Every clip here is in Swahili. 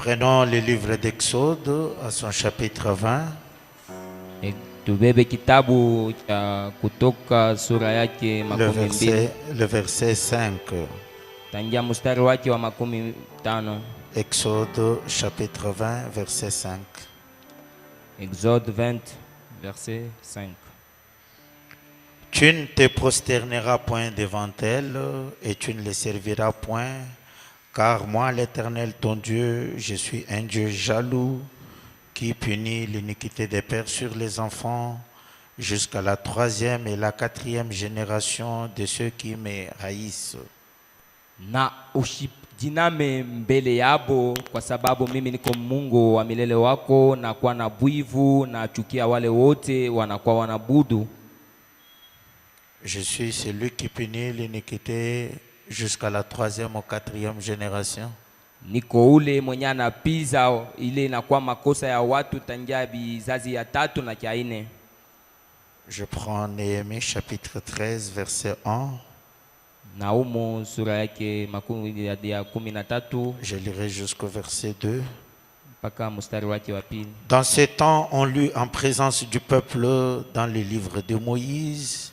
Prenons le livre d'Exode à son chapitre 20. Tubebe kitabu cha Kutoka sura yake makumi mbili Le verset 5. tangia mstari wake wa makumi tano. Exode chapitre 20 verset 5. Exode 20 verset 5. Tu ne te prosterneras point devant elles et tu ne les serviras point, car moi l'Éternel ton Dieu, je suis un Dieu jaloux qui punit l'iniquité des pères sur les enfants jusqu'à la 3e et la 4e génération de ceux qui me haïssent. Na usijiname mbele yabo, kwa sababu mimi niko Mungu wa milele wako, na kwa na bwivu na chukia wale wote wanakuwa wanabudu. Je suis celui qui punit l'iniquité jusqu'à la 3e ou 4e génération. Niko ule mwenye anapiza ile inakuwa makosa ya watu tangia bizazi ya tatu na kia ine. Je prends Néhémie chapitre 13 verset 1. Naumu sura yake makumi ya 13. Je lirai jusqu'au verset 2. Mpaka mstari wake wa pili. Dans ces temps, on lut en présence du peuple dans le livre de Moïse.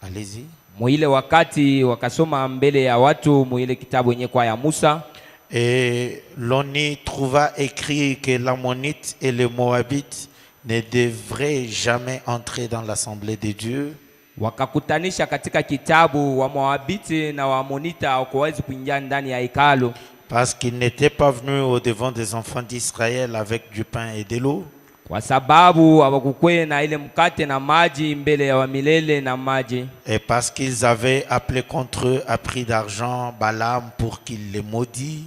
Allez-y. Muile wakati wakasoma mbele ya watu muile kitabu yenye kwa ya Musa. Et l'on y trouva écrit que l'Ammonite et les Moabites ne devraient jamais entrer dans l'assemblée de Dieu. Wakakutanisha katika kitabu wa Moabiti na wa Amonita hawakuweza kuingia ndani ya hekalu, parce qu'ils n'étaient pas venus au devant des enfants d'Israël avec du pain et de l'eau. kwa sababu hawakukwenda na ile mkate na maji mbele ya milele na maji. Et parce qu'ils avaient appelé contre eux à prix d'argent Balaam pour qu'il les maudit.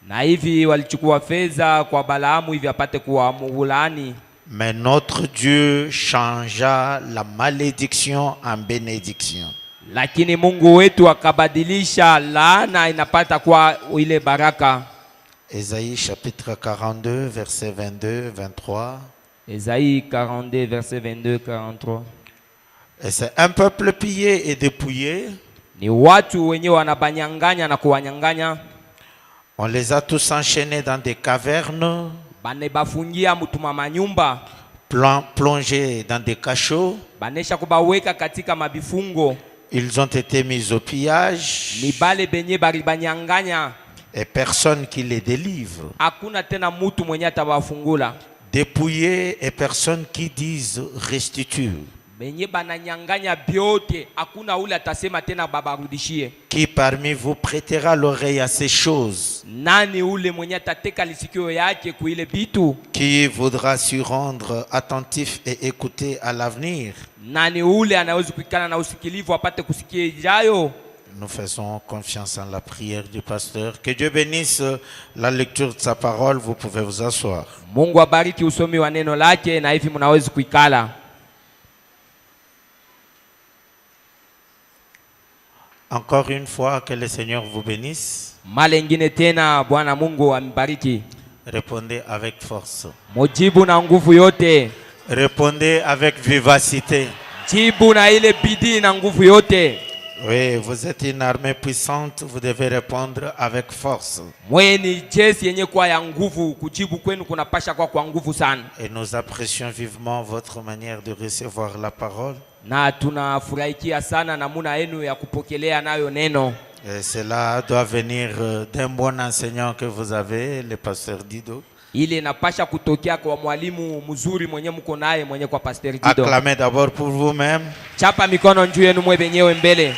Na hivi walichukua fedha kwa Balaamu hivi apate kuwamulaani. Mais notre Dieu changea la malédiction en bénédiction. Lakini Mungu wetu akabadilisha laana inapata kwa ile baraka. Ésaïe chapitre 42 verset 22 23. Ésaïe 42 verset 22 43. Et c'est un peuple pillé et dépouillé. Ni watu wenye wanabanyanganya na kuwanyanganya. On les a tous enchaînés dans des cavernes, Bane bafungia mutuma manyumba, plongés dans des cachots. banesha kubaweka katika mabifungo. Ils ont été mis au pillage. Ni bale benye bari banyanganya. Et personne qui les délivre. Hakuna tena mutu mwenye atabafungula. Dépouillés et personne qui dise restitue. Benye bananyanganya biote, hakuna ule atasema tena babarudishie. Qui parmi vous prêtera l'oreille à ces choses? Nani ule mwenye atateka lisikio yake kuile bitu? Qui voudra s'y rendre attentif et écouter à l'avenir? Nani ule anaweza kuikana na usikilivu apate kusikia ijayo? Nous faisons confiance en la prière du pasteur. Que Dieu bénisse la lecture de sa parole. Vous pouvez vous asseoir. Mungu abariki usomi wa neno lake na hivi mnaweza kuikala. Encore une fois, que le Seigneur vous bénisse. Mara nyingine tena Bwana Mungu ambariki. Répondez avec force. Mujibu na nguvu yote. Répondez avec vivacité. Jibu na ile bidii na nguvu yote. Oui, vous êtes une armée puissante, vous devez répondre avec force. Mweni jeshi yenye kwa ya nguvu, kujibu kwenu kunapasha kwa nguvu sana. Et nous apprécions vivement votre manière de recevoir la parole. Na tunafurahikia sana namuna yenu ya kupokelea nayo neno. Et cela doit venir d'un bon enseignant que vous avez, le pasteur Dido. Ile napasha kutokea kwa mwalimu mzuri mwenye mko naye mwenye kwa pasteur Dido. Acclamez d'abord pour vous-même. Chapa mikono juu yenu mwe benyewe mbele.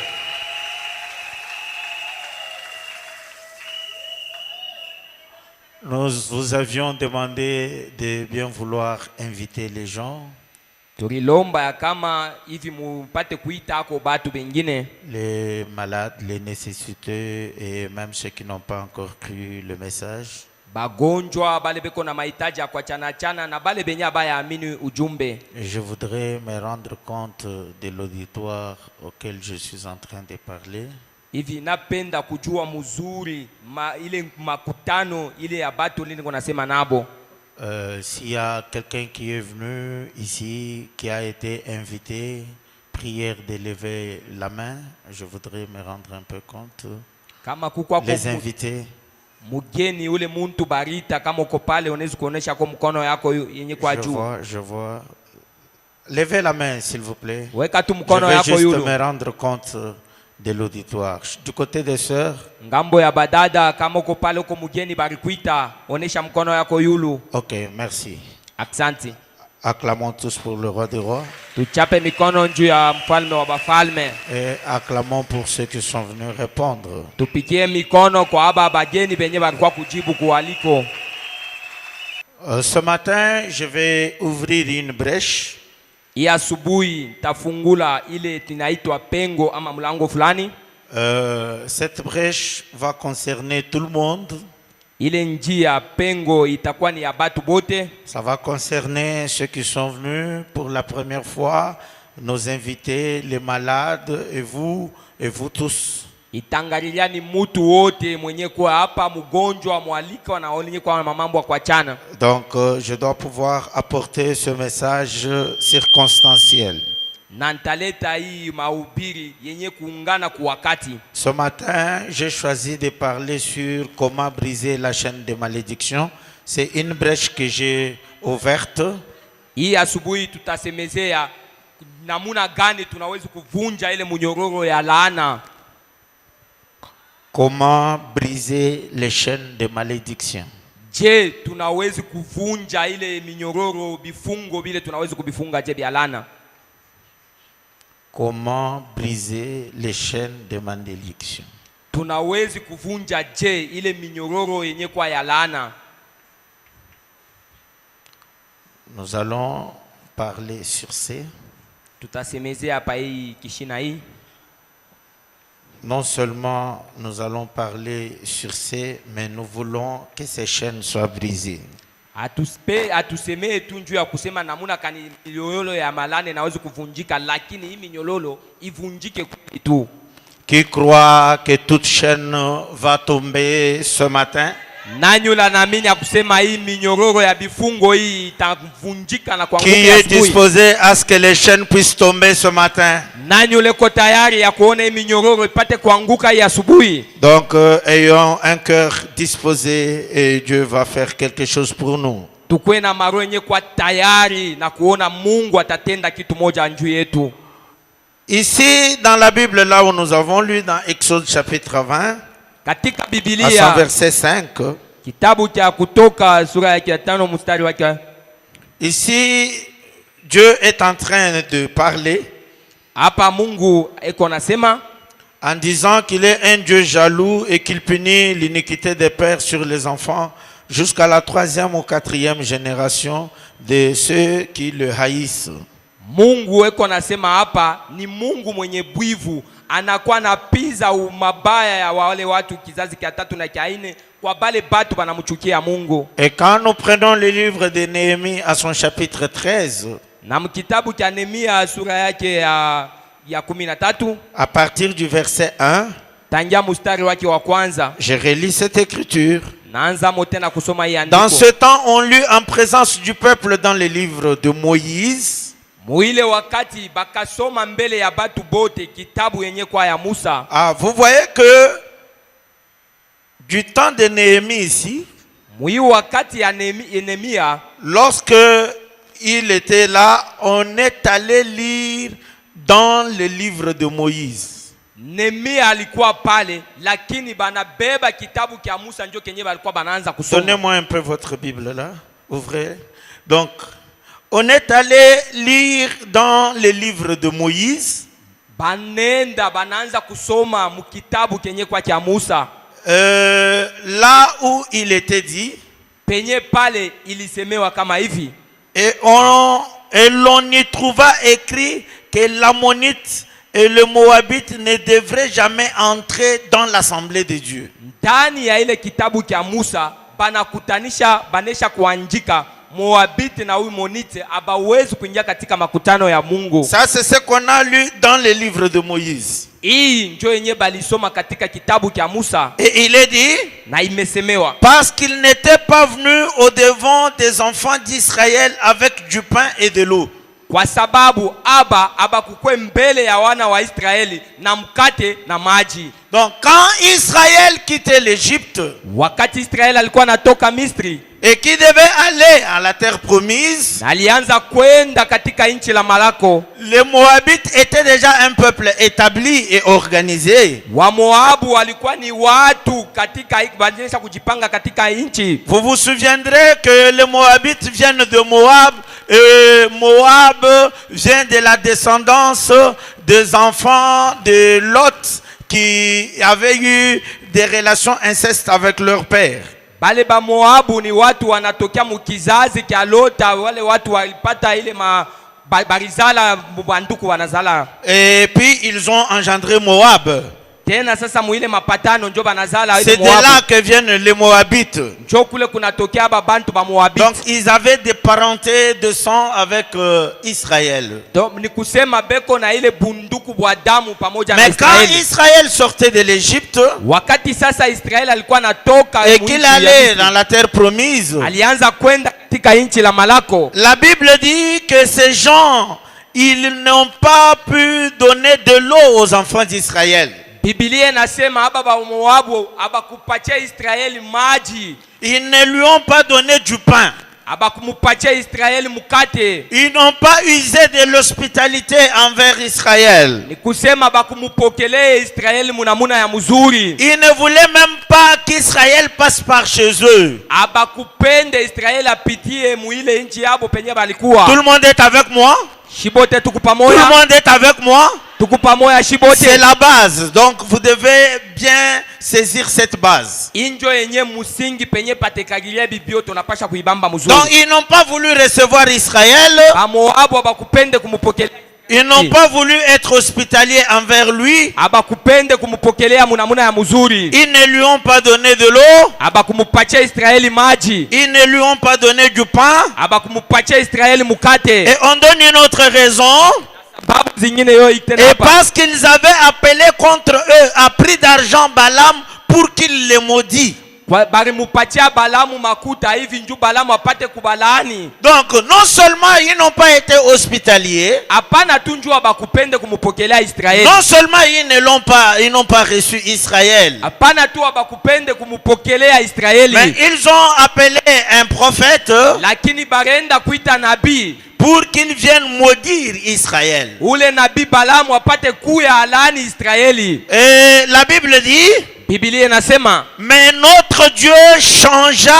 Nous vous avions demandé de bien vouloir inviter les gens. Tulilomba ya kama hivi mupate kuita ako batu bengine. Les malades, les nécessiteux et même ceux qui n'ont pas encore cru le message. Bagonjwa bale beko na mahitaji ya kuachana chana na bale benye baya amini ujumbe. Je voudrais me rendre compte de l'auditoire auquel je suis en train de parler. Hivi napenda kujua mzuri ile makutano ile ya batu nini kunasema nabo. S'il y a quelqu'un qui est venu ici, qui a été invité, prière de lever la main. Je voudrais me rendre un peu compte. Kama kukwa les invités. mugeni ule muntu barita kama uko pale unaweza kuonesha kwa mkono yako yenye kwa juu. Je vois. Levez la main, s'il vous plaît. Weka tu Je mkono vais yako juste yulu. me rendre compte de l'auditoire. Du côté des sœurs. Ngambo ya badada kama uko pale uko mugeni barikuita, onesha mkono yako yulu. Ok, merci. Aksanti. Acclamons tous pour le roi des rois. Tuchape mikono juu ya mfalme wa bafalme. Et acclamons pour ceux qui sont venus répondre. Tupigie mikono kwa aba bageni benye barikuwa kujibu kualiko. Ce matin, je vais ouvrir une brèche. Hii asubuhi tafungula ile tunaitwa pengo ama mlango fulani. Cette brèche va concerner tout le monde. Ile njia pengo itakuwa ni ya batu bote. Ça va concerner ceux qui sont venus pour la première fois, nos invités, les malades et vous tous. Itangalilia ni mutu wote mwenye kwa hapa mgonjwa mwalika wanaonye kwa mamambo kwa chana. Donc je dois pouvoir apporter ce message circonstanciel. Na nitaleta hii mahubiri yenye kuungana kwa wakati. Ce matin, j'ai choisi de parler sur comment briser la chaîne de malédiction. C'est une brèche que j'ai ouverte. Hii asubuhi tutasemezea namuna gani tunaweza kuvunja ile munyororo ya laana. Comment briser les chaînes de malédiction. Je, tunaweza kuvunja ile minyororo bifungo bile tunaweza kubifunga je bya laana. Comment briser les chaînes de malédiction. Tunaweza kuvunja je ile minyororo yenye kwa ya laana. Nous allons parler sur ces. Tutasemezea hapa hii kishina hii. Non seulement nous allons parler sur ces, mais nous voulons que ces chaînes soient brisées. Atusemee tu njuu ya kusema namuna kani minyororo ya malane naweza kuvunjika, lakini hii minyororo ivunjike tu. Qui croit que toute chaîne va tomber ce matin? Nanyula naamini ya kusema hii minyororo ya bifungo hii itavunjika na kuanguka Qui est disposé à ce que les chaînes puissent tomber ce matin? Nanyule ko tayari ya kuona hii minyororo ipate kuanguka hii asubuhi. Donc ayons un cœur disposé et Dieu va faire quelque chose pour nous. Tukue na maro yenye kwa tayari na kuona Mungu atatenda kitu moja njuu yetu. Ici dans la Bible, là où nous avons lu dans Exode chapitre 20, Katika à son Biblia verset 5, kitabu cha Kutoka sura ya 5 mstari wake. ici Dieu est en train de parler Hapa Mungu eko nasema en disant qu'il est un Dieu jaloux et qu'il punit l'iniquité des pères sur les enfants jusqu'à la 3e ou 4e génération de ceux qui le haïssent. Mungu eko nasema hapa ni Mungu mwenye bwivu, anakuwa napiza mabaya ya wale watu kizazi kia 3 na kia 4 kwa bale batu banamchukia Mungu. Et quand nous prenons le livre de Néhémie à son chapitre 13, Na mkitabu cha Nehemia sura yake ya 13 à partir du verset 1, tangia mstari wake wa kwanza, je relis cette écriture. naanza tena kusoma hii andiko. Dans ce temps, on lut en présence du peuple dans les livres de Moïse, Muile wakati bakasoma mbele ya batu bote kitabu yenye kwa ya Musa. Ah, vous voyez que du temps de Néhémie ici, Mui wakati ya Nehemia, lorsque il était là, on est allé lire dans le livre de Moïse. Nehemia alikuwa pale, lakini banabeba kitabu kia Musa njo kenye balikuwa banaanza kusoma. Donnez-moi un peu votre Bible là, ouvrez. Donc, on est allé lire dans le livre de Moïse. Banenda banaanza kusoma mukitabu kenye kwa kia Musa. Là où il était dit, Penye pale ilisemewa kama hivi. et l'on y trouva écrit que l'Ammonite et le Moabite ne devraient jamais entrer dans l'assemblée de Dieu. Ndani ya ile kitabu kia Musa banakutanisha banesha kuandika Moabite na Ammonite abawezi kuingia katika makutano ya Mungu. Ça c'est ce qu'on a lu dans le livre de Moïse. Hii njo yenye balisoma katika kitabu kia Musa. Et il est dit, Na imesemewa parce qu'il n'était pas venu au devant des enfants d'Israël avec du pain et de l'eau. Kwa sababu aba kukwe mbele ya wana wa Israeli na mkate na maji. Donc quand Israël quittait l'Égypte, wakati Israeli alikuwa anatoka Misri et qui devait aller à la terre promise, na alianza kwenda katika nchi la malako, les Moabites étaient déjà un peuple établi et organisé. Wa Moabu walikuwa ni watu katika badilisha kujipanga katika nchi. Vous vous souviendrez que les Moabites viennent de Moab et Moab vient de la descendance des enfants de Lot qui avaient eu des relations incestes avec leur père. Bale ba Moabu ni watu wanatokea mukizazi kia Lota, wale watu walipata ile barizala banduku wanazala. Et puis ils ont engendré Moab. Tena sasa muile mapatano njo banazala c'est ile Moabu. de là que viennent les Moabites. Njo kule kunatokea bantu ba Moabite. Donc ils avaient des parentés de sang avec Israël. Donc ni kusema beko na ile bunduku bwa damu pamoja na Mais quand Israeli. Israël sortait de l'Égypte wakati sasa Israeli alikuwa natoka et qu'il allait dans la terre promise, alianza kwenda katika nchi la malako. la Bible dit que ces gens, ils n'ont pas pu donner de l'eau aux enfants d'Israël. Biblia inasema hapa ba Moabu abakupatia Israeli maji. Ils ne lui ont pas donné du pain. Abakumupatia Israeli mukate. Ils n'ont pas usé de l'hospitalité envers Israël. Ni kusema bakumupokelee Israeli munamuna ya mzuri. Ils ne voulaient même pas qu'Israël passe par chez eux. Abakupende Israeli apitie muile nchi yabo penye balikuwa. Tout le monde est avec moi? Shibote tuko Tout pamoja. le monde est avec moi? Tuko pamoja shibote. C'est la base. Donc vous devez bien saisir cette base. Injo yenye musingi penye patekagilia bibio tunapasha kuibamba mzuri. Donc ils n'ont pas voulu recevoir Israël. Ba Moabu abakupende kumupokelea. Ils n'ont pas voulu être hospitaliers envers lui. Abakupende kumupokelea munamuna ya mzuri. Ils ne lui ont pas donné de l'eau. Abakumupatia Israeli maji. Ils ne lui ont pas donné du pain. Abakumupatia Israeli mukate. Et on donne une autre raison. Babu zingine yo ikitena Et hapa. parce qu'ils avaient appelé contre eux à prix d'argent Balaam pour qu'il les maudit. Bari mupatia Balamu makuta hivi nju Balamu apate kubalaani. Donc non seulement ils n'ont pas été hospitaliers, Hapana tu nju abakupende kumupokelea Israeli. non seulement ils n'ont pas reçu Israël, Hapana tu abakupende kumupokelea Israeli. mais ils ont appelé un prophète Lakini barenda kuita nabii pour qu'il vienne maudire Israël. ule nabii Balamu apate kuya alani Israeli. Et la Bible dit, Biblia inasema mais notre Dieu changea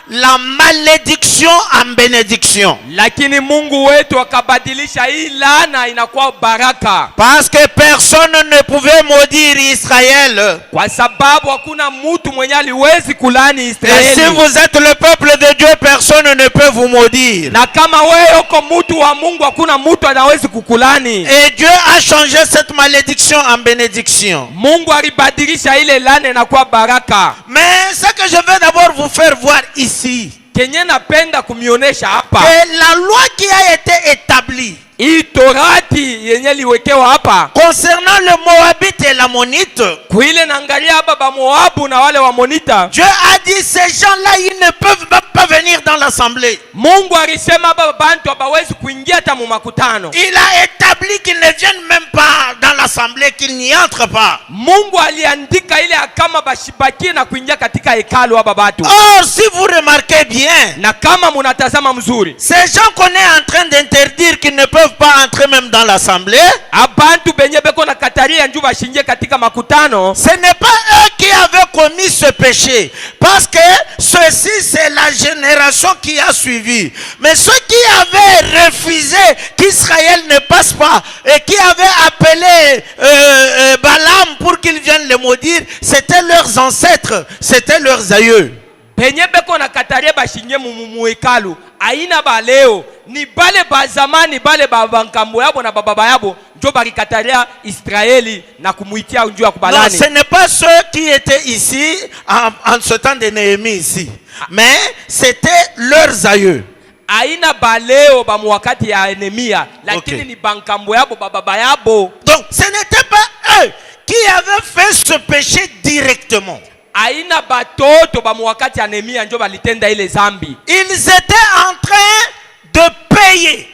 la malédiction en bénédiction. lakini Mungu wetu akabadilisha hii laana inakuwa baraka. Parce que personne ne pouvait maudire Israël. Kwa sababu hakuna mtu mwenye aliwezi kulani Et Israeli. si vous êtes le peuple de Dieu, personne ne peut vous maudire. Na kama wewe uko mtu wa Mungu hakuna mtu anawezi kukulani. Et Dieu a changé cette malédiction en bénédiction. Mungu alibadilisha ile laana inakuwa baraka. Mais ce que je veux d'abord vous faire voir ici, Kenye napenda kumionesha hapa, que la loi qui a été établie hii torati yenye liwekewa hapa concernant le Moabite et l'Ammonite, kuile naangalia hapa ba Moabu na wale wa Monita. Dieu a dit ces gens-là, ils ne peuvent même pas venir dans l'assemblée. Mungu alisema hapa bantu hawawezi kuingia hata mu makutano. Il a établi qu'ils ne viennent même pas dans l'assemblée, qu'ils n'y entrent pas. Mungu aliandika ile kama bashibaki na kuingia katika hekalu hapa batu. Or, si vous remarquez bien, Na kama munatazama mzuri, ces gens qu'on est en train d'interdire qu'ils ne peuvent pas entrer même dans l'assemblée, abantu benye beko na kataria nju bashingie katika makutano, ce n'est pas eux qui avaient commis ce péché. Parce que ceci, c'est la génération qui a suivi. Mais ceux qui avaient refusé qu'Israël ne passe pas et qui avaient appelé Balaam pour qu'il vienne les maudire, c'était leurs ancêtres, c'était leurs aïeux. benye beko na kataria bashingie mu hekalu, aina ba leo, ni bale ba zamani, bale ba bankambo yabo na baba yabo njo barikataria Israeli na kumuitia nju ya Non, kubalani. ce n'est pas ceux qui étaient ici en ce temps de Néhémie ici. Mais c'était leurs aïeux. Aina baleo ba mwakati ya Nehemia, lakini Okay. ni bankambo yabo baba yabo. Donc ce n'était pas eux qui avaient fait ce péché directement. Aina batoto ba mwakati ya Nehemia njo balitenda ile zambi. Ils étaient en train de payer.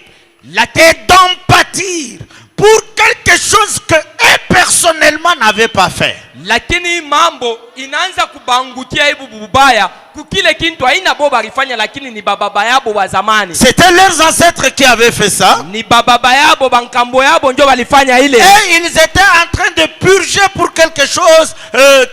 et d'empathir pour quelque chose que eux personnellement n'avaient pas fait. Lakini mambo inaanza kubangukia ibu bubaya kukile kintu haina boba alifanya, lakini ni baba yabo wa zamani. C'était leurs ancêtres qui avaient fait ça. Ni baba yabo bankambo yabo ndio walifanya ile. Et ils étaient en train de purger pour quelque chose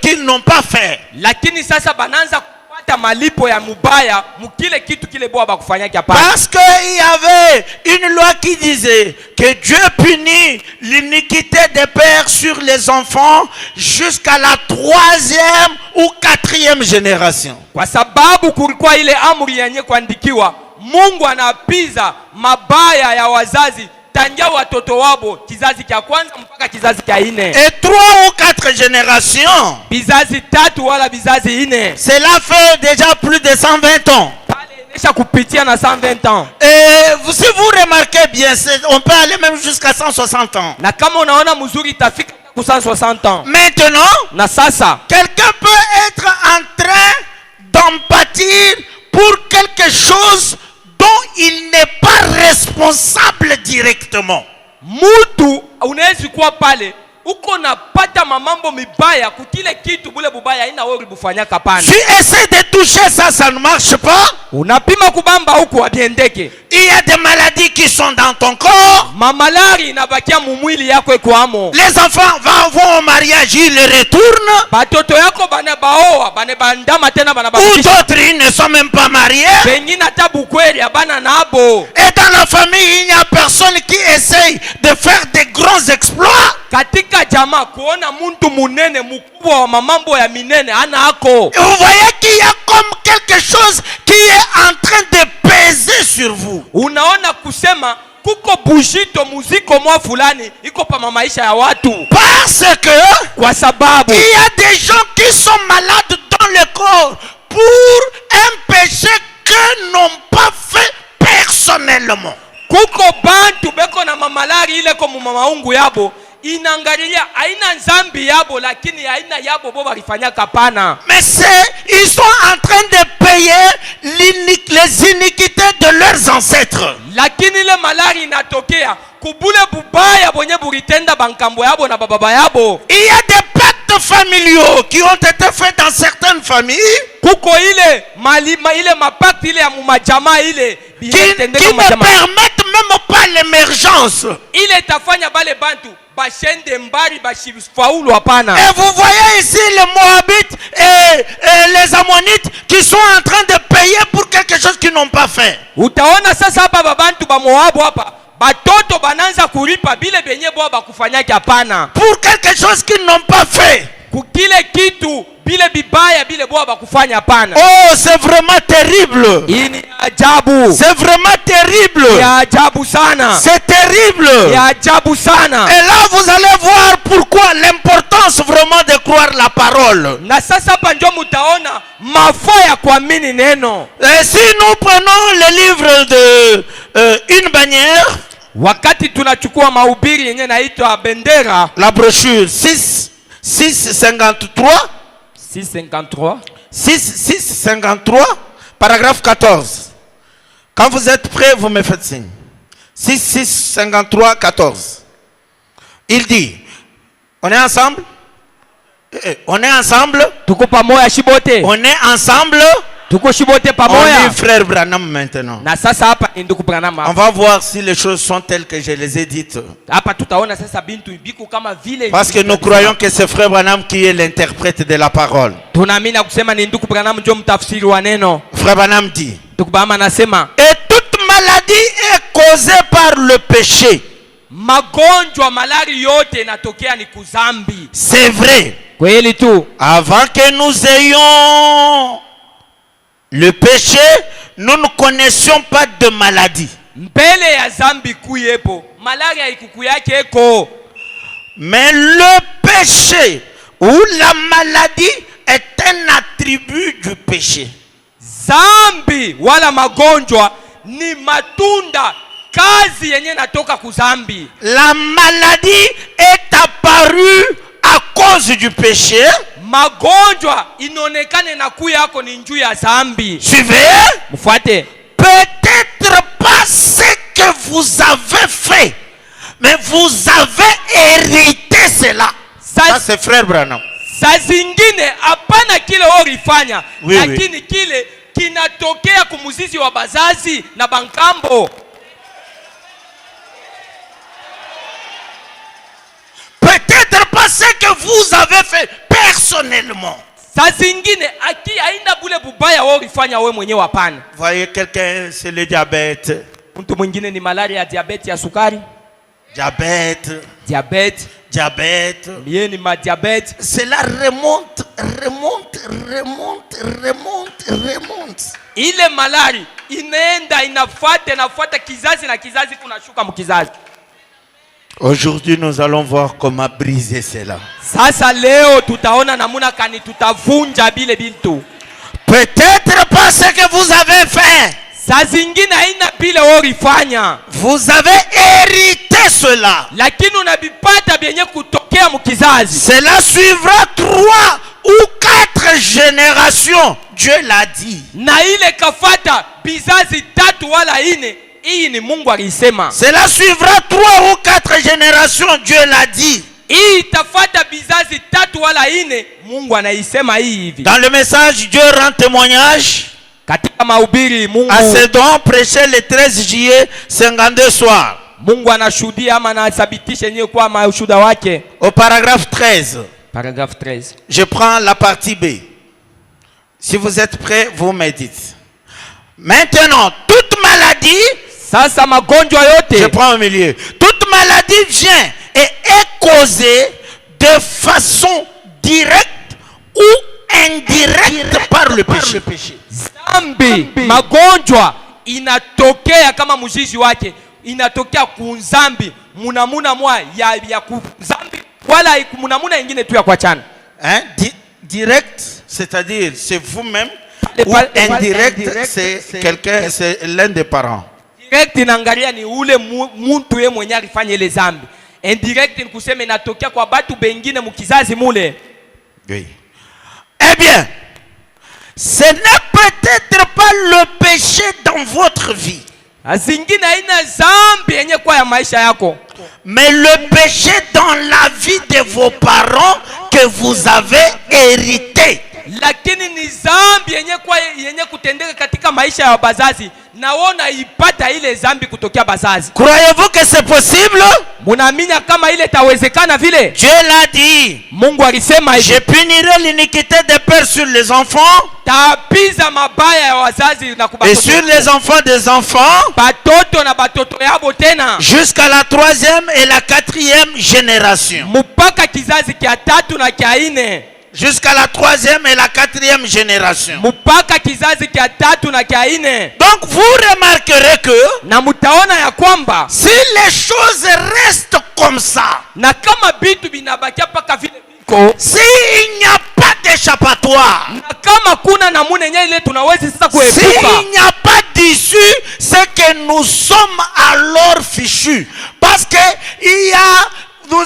qu'ils n'ont pas fait. Lakini sasa bananza kupata malipo ya mubaya mukile kitu kile boa bakufanya kiapa. Parce qu'il y avait une loi qui disait que Dieu punit l'iniquité des pères sur les enfants jusqu'à la 3e ou 4e génération. Kwa sababu kulikuwa ile amri yenye kuandikiwa, Mungu anapiza mabaya ya wazazi tangia watoto wabo kizazi cha kwanza mpaka kizazi cha 4. Et 3 ou 4 générations. Bizazi 3 wala bizazi 4. Cela fait déjà plus de 120 ans. Kupitia na 120 ans. Et si vous remarquez bien, on peut aller même jusqu'à 160 ans. Na kama unaona mzuri itafika ku 160 ans. Maintenant, na sasa quelqu'un peut être en train d'empathir pour quelque chose dont il n'est pas responsable directement. Mutu unaweza kuwa pale uko napata mamambo mibaya kukile kitu bule bubaya ina wewe bufanyaka pana. Tu essaies de toucher ça, ça ne marche pas. Unapima kubamba huko abiendeke. Il y a des maladies qui sont dans ton corps. Mamalari inabakia mumwili yako iko amo. Les enfants vont au mariage, ils le retournent. Batoto yako bana baoa, bana bandama tena bana ou d'autres ils ne sont même pas mariés. Bengine tabu kweli abana nabo. Et dans la famille, il n'y a personne qui essaye de faire des grands exploits. Katika jamaa kuona muntu munene mkubwa wa mamambo ya minene ana ako. Et vous voyez qu'il y a comme quelque chose qui est en train de peser sur vous. Unaona kusema kuko bujito muziko mwa fulani iko pa maisha ya watu. Parce que kwa sababu il y a des gens qui sont malades dans le corps pour un péché que n'ont pas fait personnellement. Kuko bantu beko na mamalari ile ko mamaungu yabo inangalia aina nzambi yabo lakini aina yabo bo balifanya kapana. Mais ils sont en train de payer les iniquités de leurs ancêtres. Lakini ile malari inatokea kubule bubaya bonye bulitenda bankambo yabo na baba yabo. Il y a des pactes familiaux qui ont été faits dans certaines familles. Kuko ile ile mapakti ile ya mumajama ile qui ne permettent même pas l'émergence. Ile tafanya bale bantu bashende mbari bashifaulu hapana. Et vous voyez ici les Moabites et les Ammonites qui sont en train de payer pour quelque chose qu'ils n'ont pas fait. Utaona sasa hapa babantu ba Moabu hapa batoto bananza kulipa bile benye bo bakufanyaki hapana. Pour quelque chose qu'ils n'ont pas fait. Kukile kitu bile bibaya bile bo bakufanya hapana. Oh, c'est vraiment terrible. Ini ajabu. C'est vraiment terrible. Ya ajabu sana. C'est terrible. Ya ajabu sana. Et là vous allez voir pourquoi l'importance vraiment de croire la parole. Na sasa hapa ndio mtaona mafaa ya kuamini neno. Et si nous prenons le livre de une bannière, wakati tunachukua mahubiri yenye naitwa bendera, la brochure 653 653 paragraphe 14. Quand vous êtes prêts, vous me faites signe. 653 14. Il dit, on est ensemble? On est ensemble? Tuko pamoja shibote. On est ensemble? Tuko shibote pamoja. On est frère Branham maintenant. Na sasa hapa ndugu Branham. On va voir si les choses sont telles que je les ai dites. Hapa tutaona sasa bintu biku kama vile. Parce que nous croyons que c'est frère Branham qui est l'interprète de la parole. Tunaamini kusema ni ndugu Branham ndio mtafsiri wa neno. Frère Branham dit. Ndugu Branham anasema, et toute maladie est causée par le péché. Magonjwa malari yote inatokea ni kuzambi. C'est vrai. Kweli tu. Avant que nous ayons le péché, nous ne connaissions pas de maladie. Mbele ya zambi kuyepo, malaria ikukuyake eko. Mais le péché ou la maladie est un attribut du péché. Zambi wala magonjwa ni matunda kazi yenye natoka kuzambi. La maladie est apparue à cause du péché. Magonjwa inonekane na kuya yako ni njuu ya zambi. Suivez. Mfuate. Peut-être pas ce que vous avez Ça c'est frère Branham. Saa zingine hapana kile ulifanya, Oui, lakini kile kinatokea kumuzizi wa bazazi na bankambo. Peut-être pas ce que vous avez fait personnellement. Saa zingine aki aina bule bubaya wewe ulifanya wewe mwenyewe hapana. Voyez quelqu'un c'est le diabète. Mtu mwingine ni malaria ya diabeti ya sukari. Diabete. Mie ni madiabete. Cela remonte. Ile malari inaenda inafuata kizazi na kizazi kunashuka mkizazi. Aujourd'hui nous allons voir comment briser cela. Sasa leo tutaona namuna kani tutavunja bile bintu. Peut-être pas ce que vous avez fait. Saa zingine haina bile ulifanya. Vous avez hérité cela. Lakini unabipata byenye kutokea mkizazi. Cela suivra 3 ou 4 générations. Dieu l'a dit. Na ile kafata bizazi 3 wala 4. Hii ni Mungu alisema. Cela suivra 3 ou 4 générations. Dieu l'a dit. Hii itafata bizazi 3 wala 4. Mungu anaisema hii hivi. Dans le message, Dieu rend témoignage. Katika mahubiri Mungu à ce don prêché le 13 juillet 52 soir. Mungu anashuhudia ama anathibitisha yenyewe kwa mashuhuda wake. Au paragraphe 13. Paragraphe 13. Je prends la partie B. Si vous êtes prêts, vous me dites. Maintenant, toute maladie, sasa magonjwa yote, je prends au milieu. Toute maladie vient et est causée de façon directe ou indirecte par le péché. Zambi, magonjwa inatokea kama mzizi wake, inatokea kunzambi munamuna mwa ya kuzambi wala munamuna ingine tu ya kuachana. Direct, c'est-à-dire c'est vous-même, ou indirect, c'est quelqu'un, c'est l'un des parents. Direct inaangalia ni ule muntu yeye mwenye alifanya ile zambi. Indirect ni kusema inatokea kwa batu bengine mkizazi mule. Oui. Eh bien, ce n'est peut-être pas le péché dans votre vie. Zingine haina zambi yenye kwa ya maisha yako. Mais le péché dans la vie de vos parents que vous avez hérité. Lakini ni zambi yenye kutendeka katika maisha ya bazazi na wona ipata ile zambi kutokea bazazi. Croyez-vous que c'est possible? Munaamini kama ile tawezekana vile? Dieu l'a dit. Mungu alisema hivi. Je punirai l'iniquité des pères sur les enfants. Tapiza mabaya ya wazazi na kubatoto. Et sur les enfants des enfants. Batoto na batoto yabo tena. Jusqu'à la 3e et la 4e génération. Mpaka kizazi kia 3 na kia 4. Jusqu'à la 3e et la 4e génération. Mpaka kizazi kia 3 na kia 4. Donc vous remarquerez que na mutaona ya kwamba si les choses restent comme ça, na kama bitu binabakia paka vile biko, si il n'y a pas d'échappatoire, na kama kuna namuna yenye ile tunaweza sasa kuepuka, si il n'y a pas d'issue, c'est que nous sommes alors fichus, parce que nous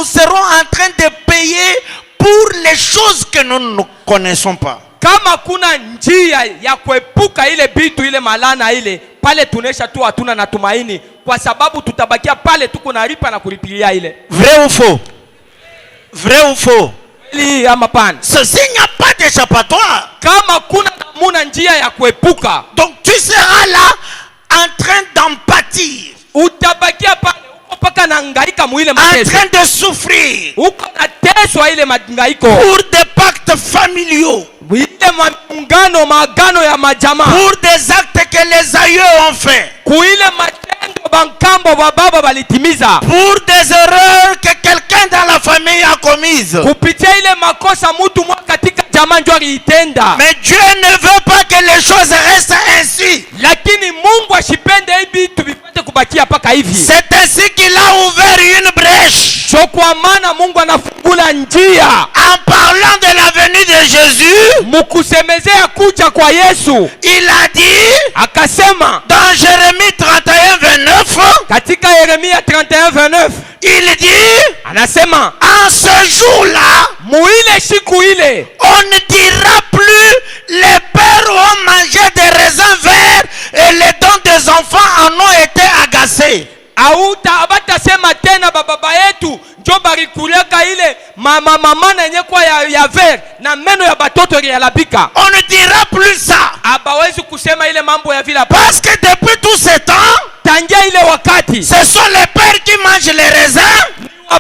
serons en train de payer pour les choses que nous ne connaissons pas. Kama kuna njia ya kuepuka ile bitu ile malana ile pale, tunesha tu hatuna na tumaini, kwa sababu tutabakia pale tuko na ripa na kulipilia ile. Vrai ou faux? Vrai ou faux? Ili ama pan. Ceci n'y a pas d'échappatoire. Kama kuna namuna njia ya kuepuka, donc tu seras là en train d'en pâtir. Utabakia pale paka nangaika muile mateso. En train de souffrir. Uko nateswa ile mangaiko. Pour des pactes familiaux. Ile magano ya majama. Pour des actes que les aïeux ont fait. Kuile matendo bankambo bababa balitimiza. Pour des erreurs que quelqu'un dans la famille a commises. Kupitia ile makosa mtu mwa katika jamaa ndio aliitenda. Mais Dieu ne veut pas que les choses restent ainsi. Lakini Mungu ashipende hivi tuvipate kubakia paka hivi. C'est ainsi qu'il a ouvert une brèche. Kwa maana Mungu anafungula njia. En parlant de la venue de Jésus, mukusemezea kuja kwa Yesu, il a dit, akasema dans Jérémie 31:29, katika Yeremia 31:29, il dit, anasema en ce jour-là, muile siku ile, on ne dira plus les pères ont mangé des raisins verts et les dents des enfants en ont été agacés. Abatasema tena baba yetu njo barikuleka ile mamana yenye kwa ya ver na meno ya batoto yalabika. On ne dira plus ça. Abawezi kusema ile mambo ya vile. Parce que depuis tout ce temps, tangia ile wakati, ce sont les pères qui mangent les raisins.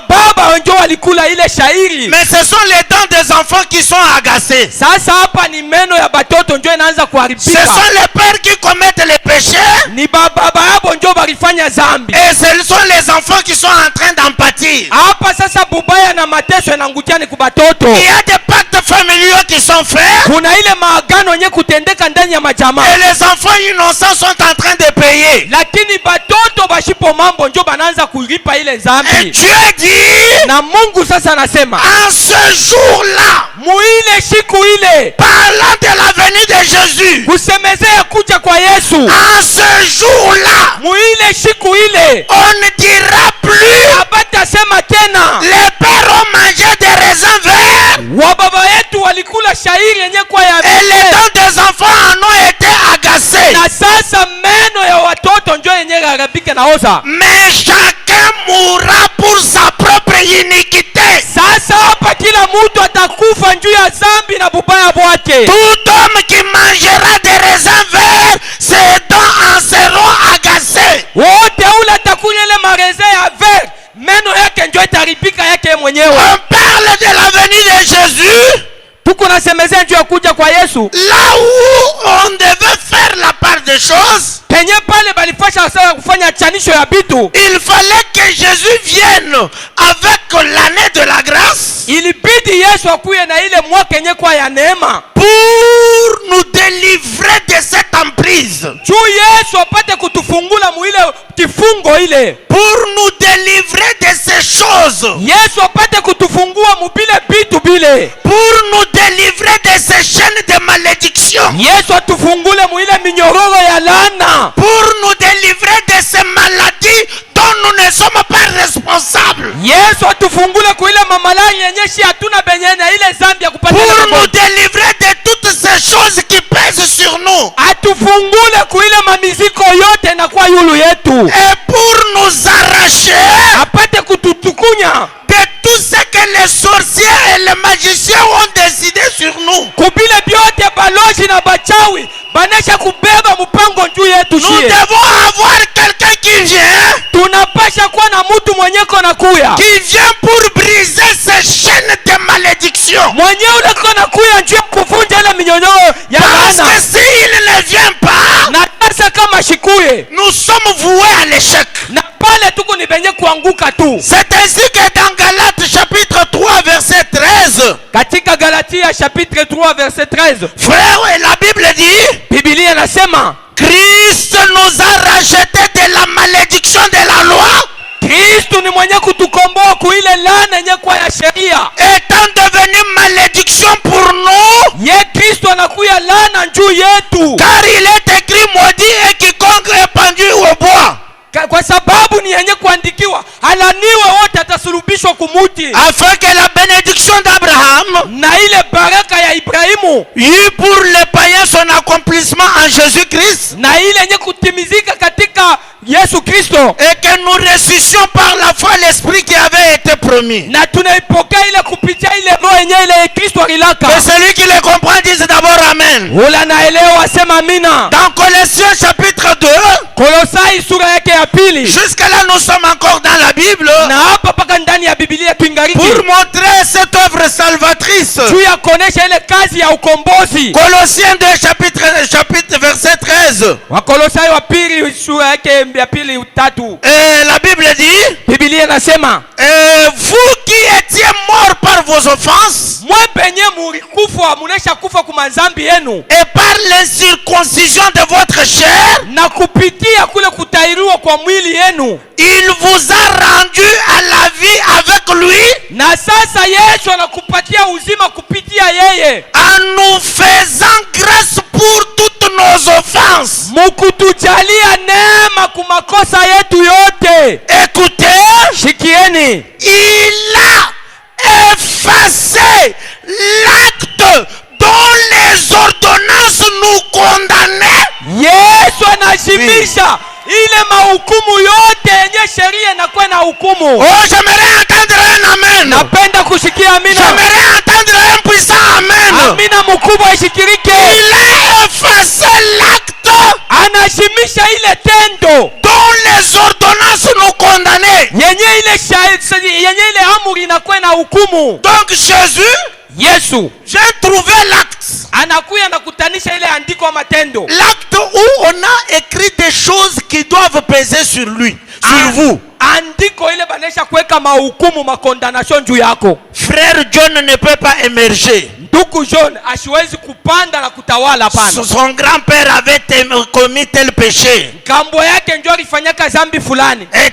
Baba wenjo walikula ile shairi. Mais ce sont les dents des enfants qui sont agacées. Sasa hapa ni meno ya batoto njo inaanza kuharibika. Ce sont les pères qui commettent les péchés. Ni baba yabo njo barifanya zambi. Et ce sont les enfants qui sont en train d'en pâtir. Hapa sasa bubaya na mateso yanangukia ni kubatoto. Il y a des pactes familiaux qui sont faits. Kuna ile maagano yenye kutendeka ndani ya majamaa. Et les enfants innocents sont en train de payer. Lakini batoto bashipo mambo njo banaanza kulipa ile zambi. Et Dieu dit, na Mungu sasa anasema, en ce jour-là, muile siku ile, parlant de la venue de Jésus, kusemezea kuja kwa Yesu, en ce jour-là, muile siku ile, on ne dira plus, abatasema tena, les pères ont mangé des raisins verts, wababa yetu walikula shairi yenye kwa ya et les dents des enfants en ont été agacées. na sasa meno ya watoto njo yenye haribika na oza. Mais chacun mourra pour sa propre iniquité. Sasa hapa kila mtu atakufa juu ya zambi na bubaya bwake. Tout homme qui mangera des raisins verts, ses dents en seront agacées. Wote ule atakula ile mareze ya ver, meno yake njo itaribika yake mwenyewe. On parle de la venue de Jésus. Tuko nasemezea juu ya kuja kwa Yesu. Là où on devait faire la part des choses, penye pale balifasha sawa kufanya chanisho ya bitu, il fallait que Jésus vienne avec l'année de la grâce. Ilibidi Yesu akuye na ile mwaka yenye kwa ya neema, pour nous délivrer de cette emprise. juu Yesu apate kutufungula muile kifungo ile. Pour nous délivrer de ces choses. Yesu apate kutufungua mubile bitu bile. Pour nous délivrer de ces chaînes de malédiction. Yesu atufungule muile minyororo ya laana. Pour nous délivrer de ces maladies dont nous ne sommes pas responsables. Yesu atufungule kuile mamalai yenye shi hatuna benyene ile zambi ya kupata. Pour nous délivrer de toutes ces choses qui pèsent sur nous. Atufungule kuile mamiziko yote na kwa yulu yetu. Et pour nous arracher apate kututukunya de tout ce que les sorciers et les magiciens ont décidé sur nous. kubile byote baloji na bachawi banesha kubeba mpango juu yetu. Nous devons avoir quelqu'un qui vient. Tunapasha kuwa na mtu mwenyeko na kuya, qui vient pour briser ces chaînes de malédiction. mwenye ule kona kuya njoo kuvunja ile minyonyoro ya Parce laana. que s'il ne vient pas, Na sasa kama shikuye, nous sommes voués à l'échec. na pale tuko ni benye kuanguka tu. C'est ainsi que dans Galates chapitre 3 verset 13, Katika Galatia chapitre 3 verset 13, frère, et la Bible dit, Biblia inasema Christ nous a rachetés de la malédiction de la loi, Kristo ni mwenye kutukomboa kuile laana yenye kwa ya sheria. étant devenu malédiction pour nous, Ye Kristo anakuya laana juu yetu, car il est écrit maudit et quiconque est pendu au bois. kwa sababu ni yenye kuandikiwa, alaniwe wote atasulubishwa kumuti. Afin que la bénédiction d'Abraham Na ile baraka ya Ibrahimu eut pour les païens son accomplissement en Jésus-Christ, na ile yenye kutimizika katika Yesu Kristo, et que nous ressuscitions par la foi l'esprit qui avait été promis. na tunaipokea ile kupitia ile roho yenye ile Kristo alilaka. Que celui qui le comprend dise d'abord Amen. Ula naelewa sema amina. Dans Colossiens chapitre 2, Kolosai sura yake ya pili. jusque là nous sommes encore dans la Bible, Na hapa paka ndani ya Biblia tuingariki pour montrer cette œuvre salvatrice. juu ya kuonesha ile kazi ya ukombozi. Colossiens 2 chapitre verset 13. Wakolosai wa pili sura yake ya pili tatu. Et la Bible dit, Biblia inasema, vous qui étiez morts par vos offenses mwe penye mulikufa, munesha kufa kumazambi yenu, et par l'incirconcision de votre chair, na kupitia kule kutairiwa kwa mwili yenu, il vous a rendu à la vie avec lui, na sasa Yesu anakupatia uzima kupitia yeye, en nous faisant grâce pour toutes nos offenses. mukutujalia neema kumakosa yetu yote. Écoutez, Shikieni, il a effacé l'acte dont les ordonnances nous condamnaient. Yesu anashimisha ile mahukumu yote yenye sheria inakuwa na hukumu. Oh, j'aimerais entendre un amen. Napenda kushikia amina. J'aimerais entendre un puissant amen. Amina mkubwa ishikirike. Il a effacé l'acte Anashimisha ile tendo dont les ordonnances nous condamnaient. yenye ile amri inakuwa na hukumu. Donc Jésus, Yesu j'ai trouvé l'acte. anakuya na kutanisha ile andiko wa matendo. L'acte où on a écrit des choses qui doivent peser sur lui, sur vous. Andiko ile banesha kuweka mahukumu, makondanation juu yako. Frère John ne peut pas émerger. Ndugu John asiwezi kupanda na kutawala pana. Son grand-père avait commis tel péché. Kambo yake ndio alifanyaka zambi fulani. Et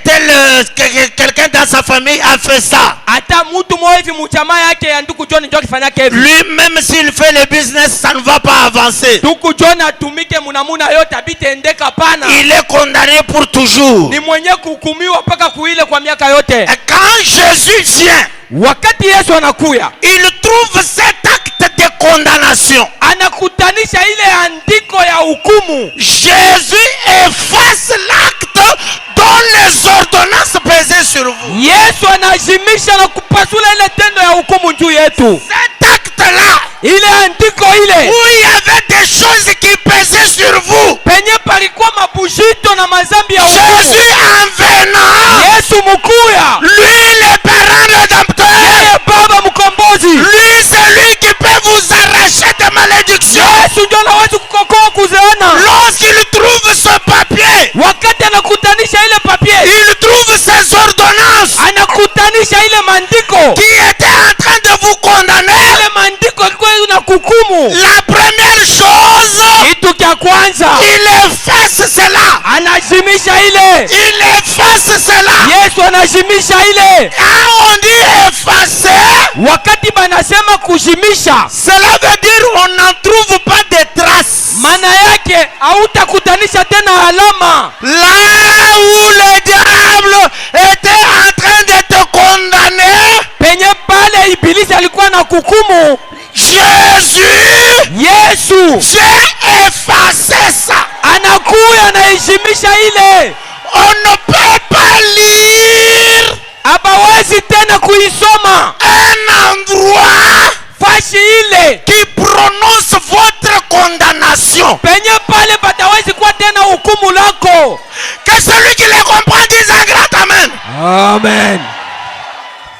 quelqu'un dans sa famille a fait ça. Hata mtu mmoja hivi mjamaa yake ya ndugu John ndio alifanyaka hivi. Lui même s'il fait le business, ça ne va pas avancer. Ndugu John atumike munamuna yote abitendeka pana. Il est condamné pour toujours. Ni mwenye kuhukumiwa mpaka kuile kwa miaka yote. Et quand Jésus vient, wakati Yesu anakuya, il trouve cet acte de condamnation. Anakutanisha ile andiko ya hukumu. Jésus efface l'acte dont les ordonnances pesaient sur vous. Yesu anajimisha na kupasula ile tendo ya hukumu juu yetu. Cet acte-là, ile andiko ile, où il y avait des choses qui pesaient sur vous. penye palikuwa mabujito na mazambi ya hukumu. Jésus en venant, Yesu mkuya, lui le parent rédempteur, yeye baba mkombozi, lui c'est lui qui peut vous arracher des malédictions. Yesu ndio anaweza kukokoa kuzeana. Lorsqu'il trouve ce papier, Wakati anakutanisha ile papier, il trouve ces ordonnances anakutanisha ile mandiko qui étaient en train de vous condamner. ile mandiko ilikuwa na kukumu. La première chose, Kitu cha kwanza, il efface cela. anajimisha ile. Il efface cela. Yesu anajimisha ile. Quand on dit effacer, Wakati banasema kujimisha, cela veut dire on n'en trouve pas de traces. maana yake hautakutanisha tena alama. Là où le diable était en train de te condamner, Penye pale ibilisi alikuwa na kukumu, Jésus, Yesu j'ai effacé ça. anakuya anaijimisha ile. On ne peut pas lire Abawezi tena kuisoma un endroit fashi ile qui prononce votre condamnation. penye pale batawezi kuwa tena hukumu lako. Que celui qui les comprend dise un grand amen. Amen.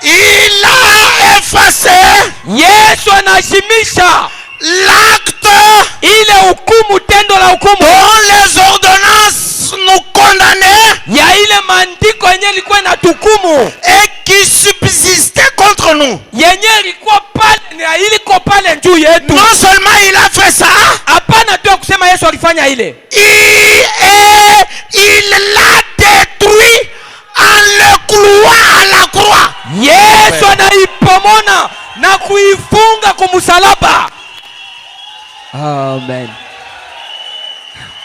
Il a effacé Yesu anajimisha l'acte ile hukumu, tendo la hukumu dont les ordonnances nous condamnaient ya ile maandiko yenye ilikuwa na tukumu, et qui subsistait contre nous. yenye ilikuwa pale na iliko pale juu yetu. Non seulement il a fait ça, Hapana tu ya kusema Yesu alifanya ile, il l'a détruit en le clouant à la croix. Yesu anaipomona na kuifunga kumsalaba. Amen.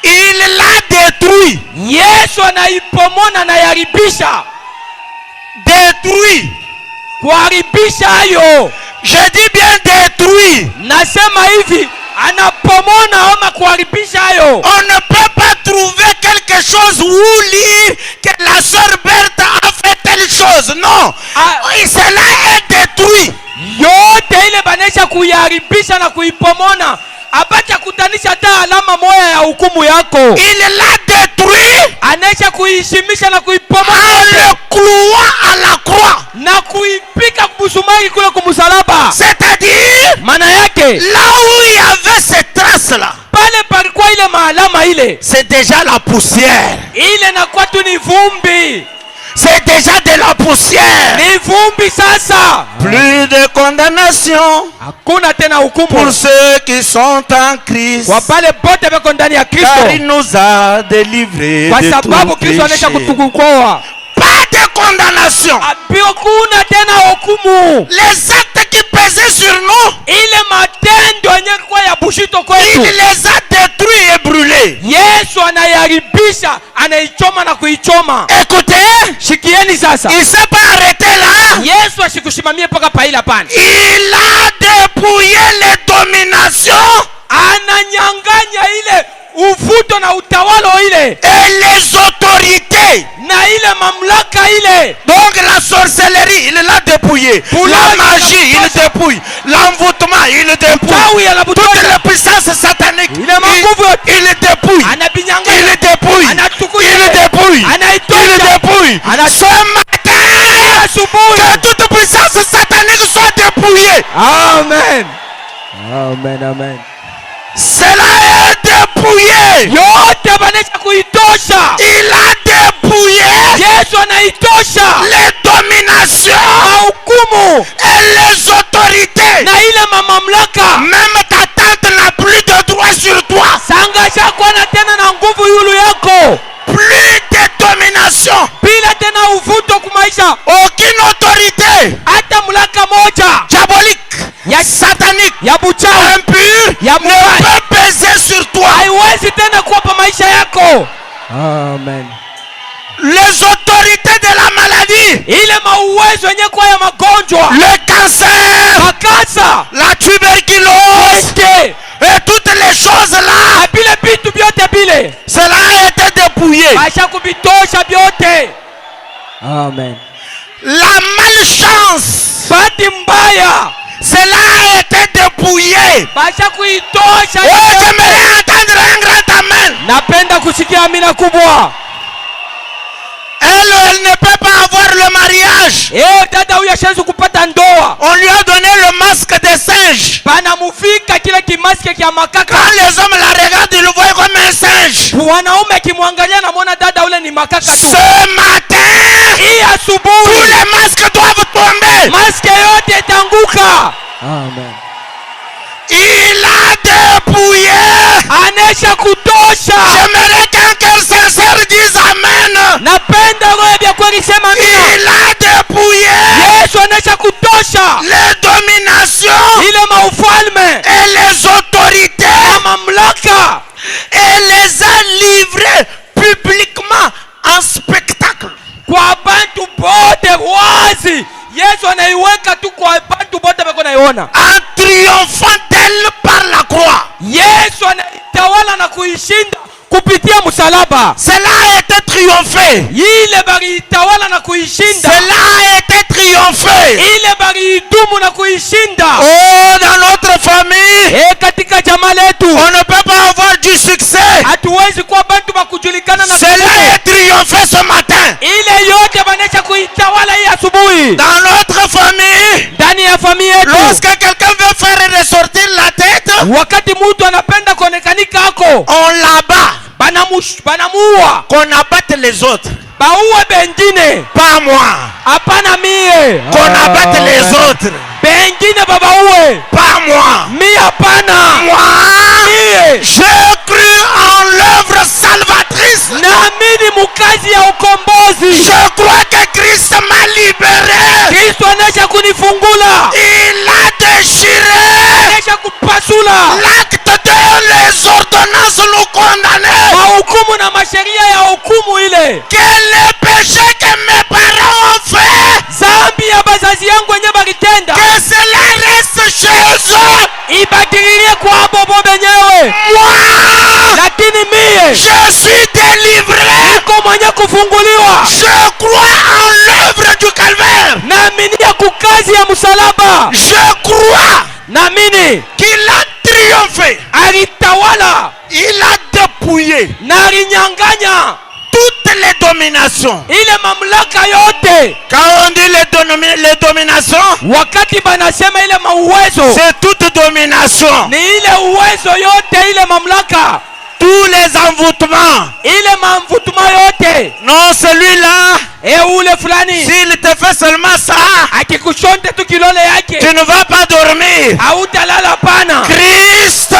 Il l'a détruit. Yesu anaipomona na yaribisha, Détruit. kuharibisha hayo. Je dis bien détruit. Nasema hivi, anapomona ama kuharibisha hayo. On ne peut pas trouver quelque chose où lire que la sœur Berthe a fait telle chose. Non. Cela est détruit. Yote ile banesha kuiharibisha na kuipomona, abacha kutanisha hata alama moya ya hukumu yako. Il l'a détruit Anesha kuishimisha na kuipomona en le clouant à la croix. na kuipika kubusumari kule kumsalaba. C'est-à-dire, Maana yake là où il y avait ces traces-là, pale palikuwa ile maalama ile, c'est déjà la poussière. ile nakuwa tu ni vumbi, C'est déjà de la poussière. ni vumbi sasa. Plus de condamnation Hakuna tena hukumu pour ceux qui sont en Christ. kwa pale bote beko ndani ya Car il Kristo, nous a délivrés kwa de sababu tout Kristo anesha péché. kutukukoa. Pas de condamnation. Hakuna tena hukumu. Les actes qui pesaient sur nous, Ile matendo yenye kwa ya bushito il kwetu, les a détruits et brûlés. Yesu anayaharibisha, anaichoma na kuichoma. Écoutez, Shikieni sasa, il s'est pas arrêté là. Yesu asikushimamie paka paila pana. Il a dépouillé les dominations Ananyanganya ile uvuto na utawala ile et les autorités. na ile mamlaka ile. Donc la sorcellerie, il l'a dépouillé. La magie, il dépouille. L'envoûtement, il dépouille. Toutes les puissances sataniques, il dépouille. Il dépouille. Il dépouille. Il dépouille. Ce matin, que toute puissance satanique soit dépouillée. Amen. Amen, amen. Cela est dépouillé. Yote banesha kuitosha. Il a dépouillé Yesu anaitosha les dominations hukumu et les autorités. na ile mamlaka. Même ta tante n'a plus de droit sur toi. Sanga chako na tena na nguvu yulu yako. Plus de domination. Bila tena uvuto kumaisha. Aucune autorité. Hata mulaka moja Diabolique. ya Satanique. ya buchawi Impur. ya Ne peut peser sur toi. haiwezi tena kuwa maisha yako. Amen. Les autorités de la maladie. Ile mauwezo yenye kwa ya magonjwa. Le cancer. Makasa. La tuberculose. Et toutes les choses là. Bile bitu byote bile. Cela a été dépouillé. Acha kubitosha byote. Amen. La malchance. Bahati mbaya. Cela a été dépouillé. Acha kuitosha. Oh, j'aimerais entendre un grand amen. Napenda kusikia amina kubwa. Elle ne peut pas avoir le mariage. Dada huyu ashaanza kupata ndoa. On lui a donné le masque de singe. Banamufika kile kimaske kia makaka. Quand les hommes la regardent, ils le voient comme un singe. Wanaume akimwangalia na muona dada ule ni makaka tu. Ce matin, hii asubuhi, tous les masques doivent tomber. Maske yote itanguka. Amen. Il a dépouillé. Anesha kutosha. J'aimerais qu'un cœur sincère dise amen. Napenda roho ya kweli sema amina. Il a dépouillé. Yesu anesha kutosha. Les dominations. Ile maufalme. Et les autorités. Na mamlaka. Et les a livrés publiquement en spectacle. Kwa bantu bote wazi. Yesu anaiweka tu kwa bantu bote bako naiona. En triomphant d'elle par la croix. Yesu anaitawala na kuishinda kupitia msalaba. Cela a été triomphé. Ile bari itawala na kuishinda. Cela a été triomphé. Ile bari idumu na kuishinda. Oh, dans notre famille. Katika jamaa letu. On ne peut pas avoir du succès. Hatuwezi kuwa bantu bakujulikana na. Cela est triomphé ce matin. Ile yote banesha kuitawala hii asubuhi. Dans notre famille. Ndani ya familia yetu. Lorsque quelqu'un veut faire ressortir la tête. Wakati mtu anapenda kuonekanika hako. On l'abat. Banamuua. Qu'on abatte les autres. Baue bengine. Pas moi. Hapana mie. Qu'on abatte les autres. Bengine babaue. Pas moi. Mie hapana. Moi. Mie. J'ai cru en l'œuvre salvatrice. Naamini mukazi ya ukombozi. Je crois que Christ m'a libéré. Kristo anesha kunifungula. Il a déchiré. Anesha kupasula. L'acte de les ordonnances nous condamnaient. Mahukumu na masheria ya hukumu ile. Quel est le péché que mes parents ont fait? Zambi ya bazazi yangu wenye bakitenda. Que cela reste chez eux. Ibadililie kwa bobo benyewe. Moi. Lakini mie. Je suis délivré. Niko mwenye kufunguliwa. Je crois en l'œuvre du calvaire. Naamini ya kukazi ya msalaba. Je crois. Naamini. Qu'il a triomphé. Alitawala. Il a dépouillé. Na alinyanganya. Toutes les dominations. Ile mamlaka yote. Quand on dit les dominations. Wakati banasema ile mauwezo. C'est toute domination. Ni ile uwezo yote ile mamlaka. Tous les envoûtements. Ile mamvutuma yote. Non, celui-là. Ule fulani. S'il te fait seulement ça. Akikushonte tu kilole yake. Tu ne vas pas dormir. Hautalala pana. Kristo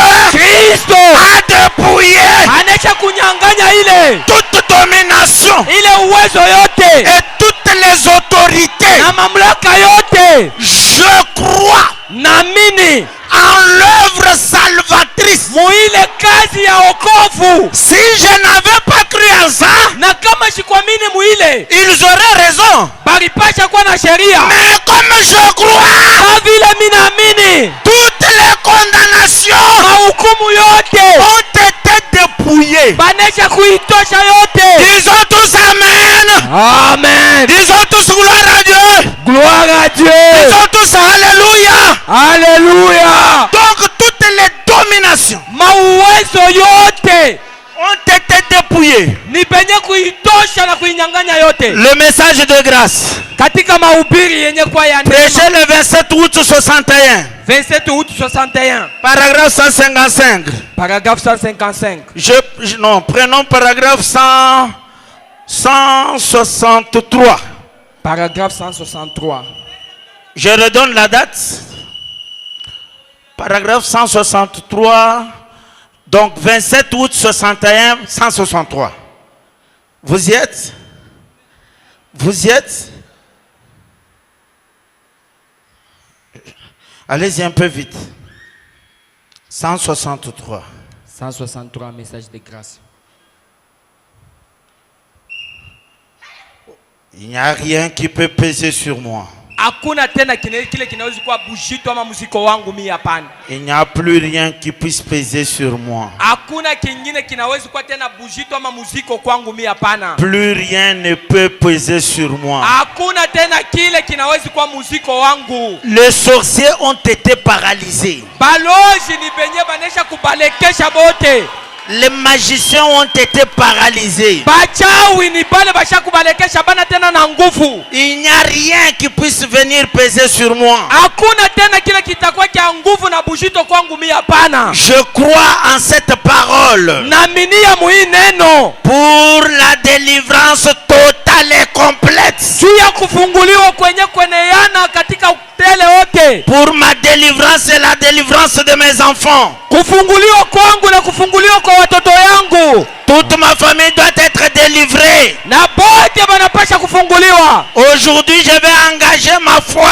a dépouillé. Anesha kunyanganya ile. Toute domination. Ile uwezo yote. Et toutes les autorités. Na mamlaka yote. Je crois. Naamini. En l'œuvre salvatrice. Muile kazi ya wokovu. Si je n'avais pas cru en ça. Na kama sikuamini muile. Ils auraient raison. Baripasha kwa na sheria. Mais comme je crois. Kwa vile minaamini. Toutes les condamnations. Mahukumu yote. Ont été dépouillées. dépouiller. banesha kuitosha yote. Disons tous Amen. Amen. Disons tous gloire à Dieu. Gloire à Dieu. Disons tous Alléluia. Alléluia. Donc toutes les dominations Mauwezo yote ont été dépouillées. ni penye kuitosha na kuinyang'anya yote. Le message de grâce. Katika mahubiri yenye kwa ya Prêché le 27 août 61. 27 août 61. Paragraphe 155. Paragraphe 155. Non, prenons paragraphe 163. Paragraphe 163. Je redonne la date. Paragraphe 163. Donc 27 août 61, 163. Vous y êtes? Vous y êtes? Allez-y un peu vite. 163. 163 message de grâce. Il n'y a rien qui peut peser sur moi. Hakuna tena kile kinaweza kuwa bushito ama muziko wangu mimi hapana. Il n'y a plus rien qui puisse peser sur moi. Hakuna kingine kinaweza kuwa tena bushito ama muziko kwangu mimi hapana. Plus rien ne peut peser sur moi. Hakuna tena kile kinaweza kuwa muziko wangu. Les sorciers ont été paralysés. Balozi ni benye banesha kubalekesha bote. Les magiciens ont été paralysés. Bachawi ni bale basha kubalekesha bana tena na nguvu. Il n'y a rien qui puisse venir peser sur moi. Hakuna tena kile kitakuwa kia nguvu na bushito kwangu mimi hapana. Je crois en cette parole. Naaminia muhii neno Pour la délivrance totale et complète. juu ya kufunguliwa kwenye yana katika utele wote. Pour ma délivrance et la délivrance de mes enfants. Kufunguliwa kwangu na kufunguliwa kwa watoto yangu. Toute ma famille doit être délivrée. Na bote banapasha kufunguliwa. Aujourd'hui, je vais engager ma foi.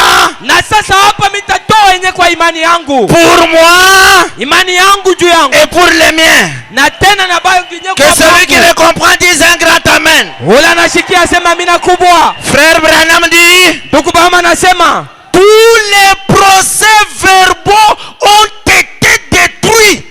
Na sasa hapa mitatoa yenye kwa imani yangu. Pour moi. Imani yangu juu yangu. Et pour les miens. Na tena na bayo kinye Que celui qui le comprend dise un grand amen. Ula nashikia sema amina kubwa. Frère Branham dit. Ndugu Bahama nasema. Tous les procès-verbaux ont été détruits.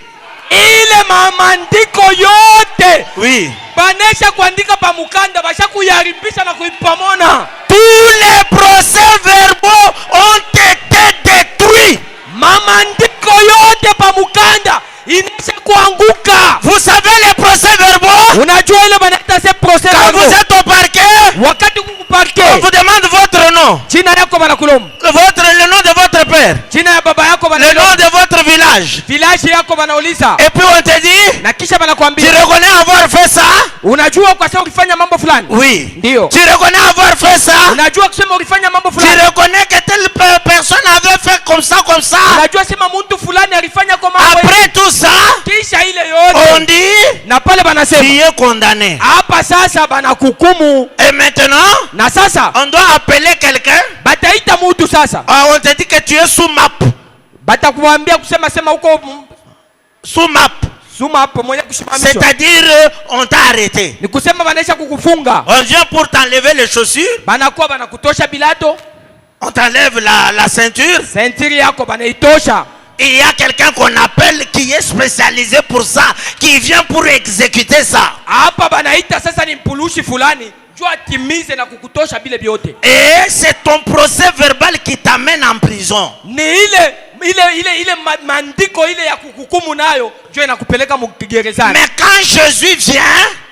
Ile maandiko yote. Oui. Banesha kuandika pa mukanda basha kuiharibisha na kuipamona. Tous les procès-verbaux ont été détruits. Maandiko yote pa mukanda inesha kuanguka. Vous savez les procès-verbaux? Unajua ile banaita se procès Quand verbaux. vous êtes au parquet, Wakati kukuparke. on vous demande votre nom. Jina yako banakulomba. Le nom de votre père. Jina ya baba yako Le banakulomba. nom de votre village. Village yako banauliza. Et puis on te dit, Na kisha tu banakuambia. reconnais avoir fait ça? Unajua kwa sababu ulifanya mambo fulani? Oui. Ndio. Tu reconnais avoir fait ça? Unajua kusema ulifanya mambo Tu fulani? reconnais que telle personne avait fait comme ça, comme ça? Unajua sema mtu fulani alifanya kwa mambo. Après tout ça, Kisha ile on yote. dit, Na pale banasema. tu es condamné. Hapa sasa banakuhukumu. Et maintenant, Na sasa on doit appeler quelqu'un. bataita mtu sasa. On te dit que tu es sous map. Batakuambia kusema sema huko Sous map. suma hapo mwenye kusimamishwa. C'est-à-dire, on t'a arrêté. Ni kusema banaisha kukufunga. On vient pour t'enlever les chaussures. Banakuwa banakutosha bilato. On t'enlève la ceinture. Sentiri yako banaitosha. Et il y a quelqu'un qu'on appelle qui est spécialisé pour ça, qui vient pour exécuter ça. Hapa banaita sasa ni mpulushi fulani. Jua timize na kukutosha bile biote. Et c'est ton procès verbal qui t'amène en prison. Ni ile maandiko ile ya kukukumu nayo jua inakupeleka mgerezani. Mais quand Jésus vient,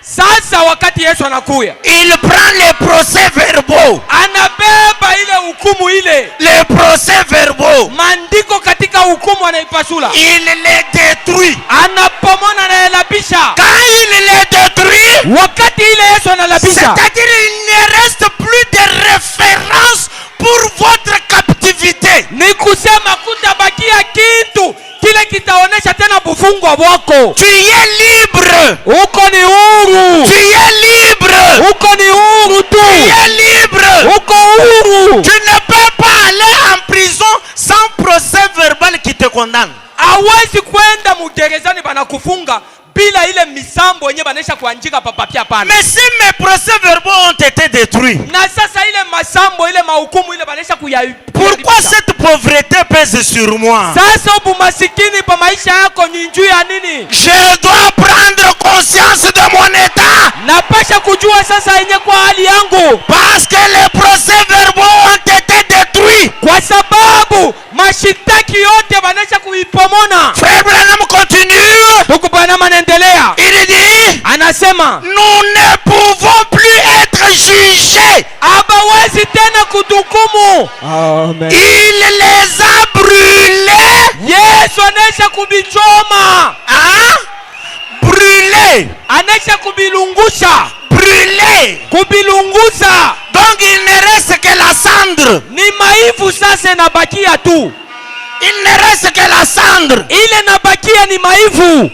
sasa wakati Yesu anakuya, il prend les procès verbaux. Anabeba ile hukumu ile. Les procès verbaux. Maandiko katika hukumu anaipasula. Il les détruit. Anapomona na elabisha. Quand il les détruit, wakati ile Yesu analabisha. C'est-à-dire il ne reste plus de référence pour votre captivité. Ni kusema kutabakia kitu kile kitaonesha tena bufungwa bwako. Tu es libre. Uko ni huru. Tu es libre. Uko ni huru tu. Tu es libre. Uko huru. Tu ne peux pas aller en prison sans procès verbal qui te condamne. Hawezi kwenda mgerezani banakufunga bila ile misambo yenye banesha kuanjika papapia pana. Mais si mes procès verbaux ont été détruits, na sasa ile masambo ile mahukumu ile banesha pourquoi cette pauvreté pèse sur moi? Sasa ubu masikini pa maisha yako ni juu ya nini? Je dois prendre conscience anasema nous ne pouvons plus être jugés. hawawezi tena kutuhukumu. Amen. Il les a brûlés. Yesu anaisha kubichoma, Brûlés. anaisha kubilungusha, Brûlés. kubilunguza. Donc il ne reste que la cendre. Ni maivu sasa inabakia tu, Il ne reste que la cendre. ile nabakia ni maivu.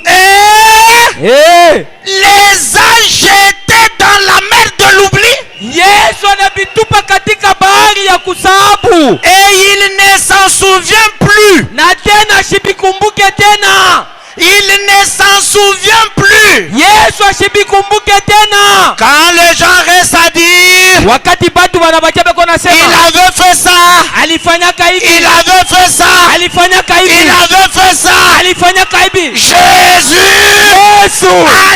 Et les a jetés dans la mer de l'oubli. Yesu anavitupa katika bahari ya kusahabu, Et il ne s'en souvient plus. na tena ashibikumbuke tena. Il ne s'en souvient plus. Yesu ashibikumbuke tena. Quand les gens restent à dire, Wakati batu wanabakia beko il nasema avait fait ça, alifanyaka hivi, il avait fait ça, alifanyaka il hivi, avait fait ça. alifanyaka hivi. Jésus Yesu a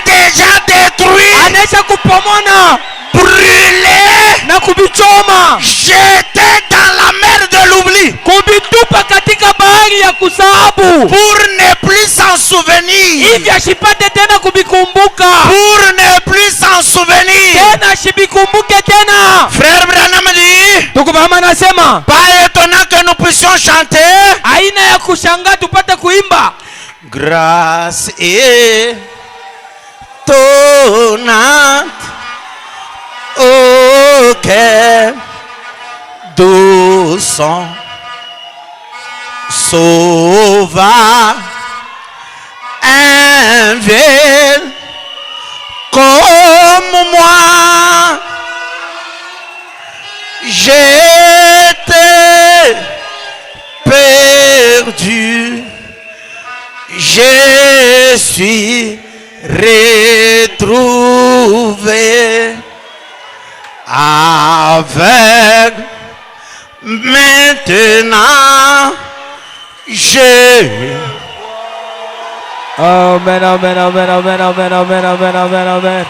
déjà détruit, anaisha kupomona brûlé, na kubichoma, jeté dans la mer de l'oubli kubitupa katika bahari ya kusahabu, pour ne plus s'en souvenir. hivi ashipate tena kubikumbuka, Pour ne plus s'en souvenir. tena ashibikumbuke tena. Frère Branham dit, Ndugu mama anasema pas étonnant que nous puissions chanter. aina ya kushangaa tupate kuimba Grâce étonnante, oh quel doux son, sauvage, un vil comme moi, j'étais perdu. Je suis retrouvé avec maintenant je. Amen, amen, amen, amen, amen, amen, amen, amen, amen.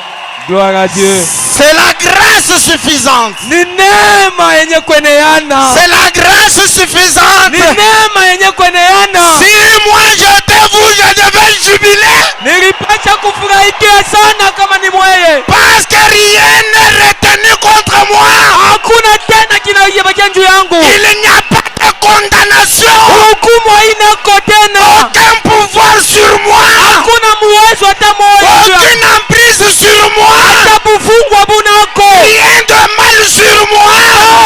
Gloire à Dieu. C'est la grâce suffisante. ni neema yenye kueneana, C'est la grâce ni suffisante. neema yenye kueneana. Si moi j'étais vous, je devais jubiler. Nilipasha kufurahikia sana kama ni mweye, Parce que rien n'est retenu contre moi. hakuna tena kinabakia juu yangu, Il n'y a pas de condamnation. hukumu hainako tena, Aucun pouvoir sur moi. hakuna muwezo hata moja, Aucune emprise sur moi. hata bufungwa bunako, Rien de mal sur moi.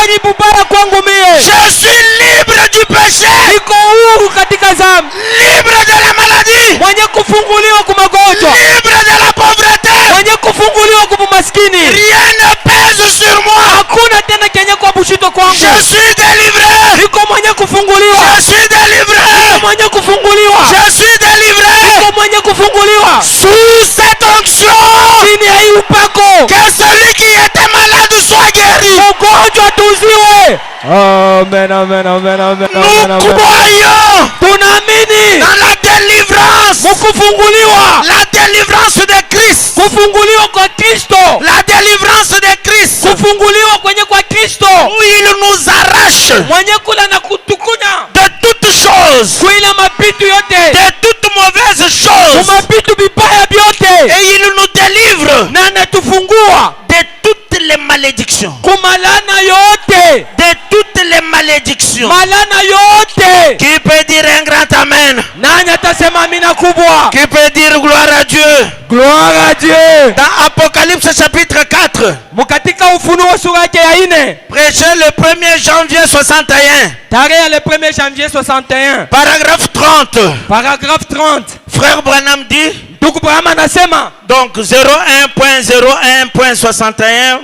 ni bubaya kwangu mie. Je suis libre du péché. Niko huru katika dhambi, Libre de la maladie. mwenye kufunguliwa kwa magonjwa, Libre de la pauvreté. mwenye kufunguliwa kwa maskini. Rien ne pèse sur moi. Hakuna tena kenye kwa bushito kwangu. Je suis délivré. Niko mwenye kufunguliwa, Je suis délivré. mwenye kufunguliwa, Je suis délivré. niko mwenye kufunguliwa. Sous cette onction. Chini ya hii upako, Que celui qui était malade soit guéri. ugonjwa tuziwe. Amen, amen, amen, amen, Nous amen, amen. croyons Tunaamini dans la délivrance. mukufunguliwa, La délivrance de Christ. kufunguliwa kwa Kristo, La délivrance de Christ. kufunguliwa kwenye kwa Kristo, Où il nous arrache mwenye kula na kutukunya de toutes choses. kuila mapitu yote, De toutes mauvaises choses. kumapitu vibaya vyote, Et il nous délivre na anatufungua de toutes les malédictions. kumalana yote, De toutes les malédictions. malana yote. Qui peut dire un grand amen? Nani atasema amina kubwa? Qui peut dire gloire à Dieu? Gloire à Dieu. Dans Apocalypse chapitre 4, Mukatika Ufunuo sura yake ya 4, prêché le 1er janvier 61, tarehe le 1er janvier 61, paragraphe 30. paragraphe 30. Frère Branham dit, Ndugu Branham anasema donc 01.01.61,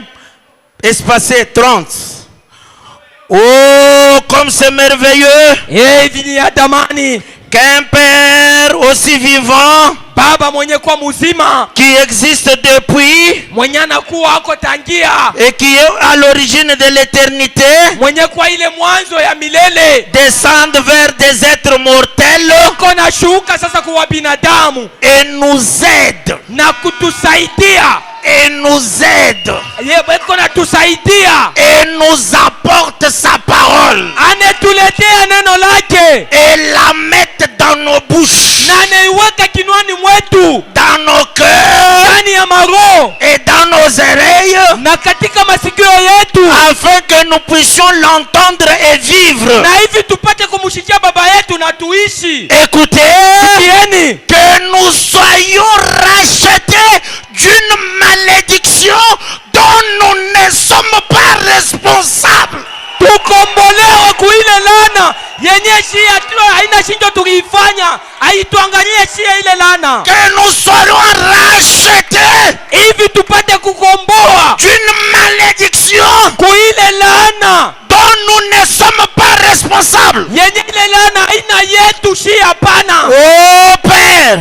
espacé 30. Oh, comme c'est merveilleux hivi ni ya damani, qu'un Père aussi vivant baba mwenye kwa muzima, qui existe depuis mwenye anakuwa ako tangia, et qui est à l'origine de l'éternité, mwenye kwa ile mwanzo ya milele, descend vers des êtres mortels kona shuka sasa kuwa binadamu et nous aide. na kutusaidia, Et nous aide. yebeko na tusaidia, Et nous apporte sa parole. anetuletea neno lake Et la mette dans nos bouches, na anaiweka kinwani mwetu, dans nos cœurs, ndani ya ya maroho et dans nos oreilles, na katika masikio yetu, afin que nous puissions l'entendre et vivre. na hivi tupate kumshikia baba yetu na tuishi. Écoutez, Sikieni, que nous soyons rachetés d'une malédiction dont nous ne sommes pas responsables. tukombolewe kuile lana yenye shia tu haina shinjo tukiifanya, haituangalie shia ile lana. Que nous soyons rachetés Hivi tupate kukomboa d'une malédiction kuile lana dont nous ne sommes pas responsables. yenye ile lana haina yetu shia pana. Oh Père,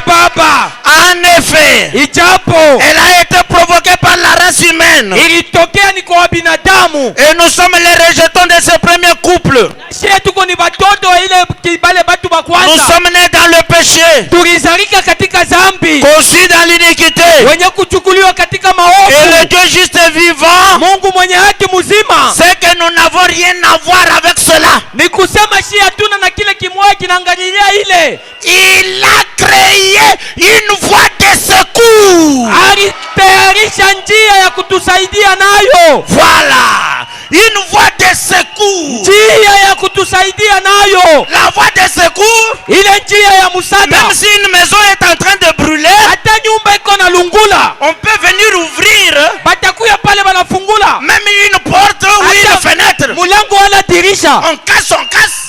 Baba, en effet, ijapo elle a été provoquée par la race humaine. ilitokea ni kwa binadamu, Et nous sommes les rejetons de ce premier couple. shia tuko ni batoto wa ile kibale batu ba Nous kwanza, sommes nés dans le péché, tulizalika katika zambi, conçus dans l'iniquité. wenye kuchukuliwa katika Et maovu. le Dieu juste et vivant, Mungu mwenye haki mzima, c'est que nous n'avons rien à voir avec cela. ni kusema shia tuna na kile kimoja kinaangalilia ile. Il a créé une voie de secours. Alitayarisha njia ya kutusaidia nayo, Voilà, une voie de secours. njia ya kutusaidia nayo, La voie de secours, ile njia ya msaada. même si une maison est en train de brûler, Hata nyumba iko na lungula, on peut venir ouvrir batakuya pale banafungula même une porte ou une fenêtre. mulango wala dirisha, On casse,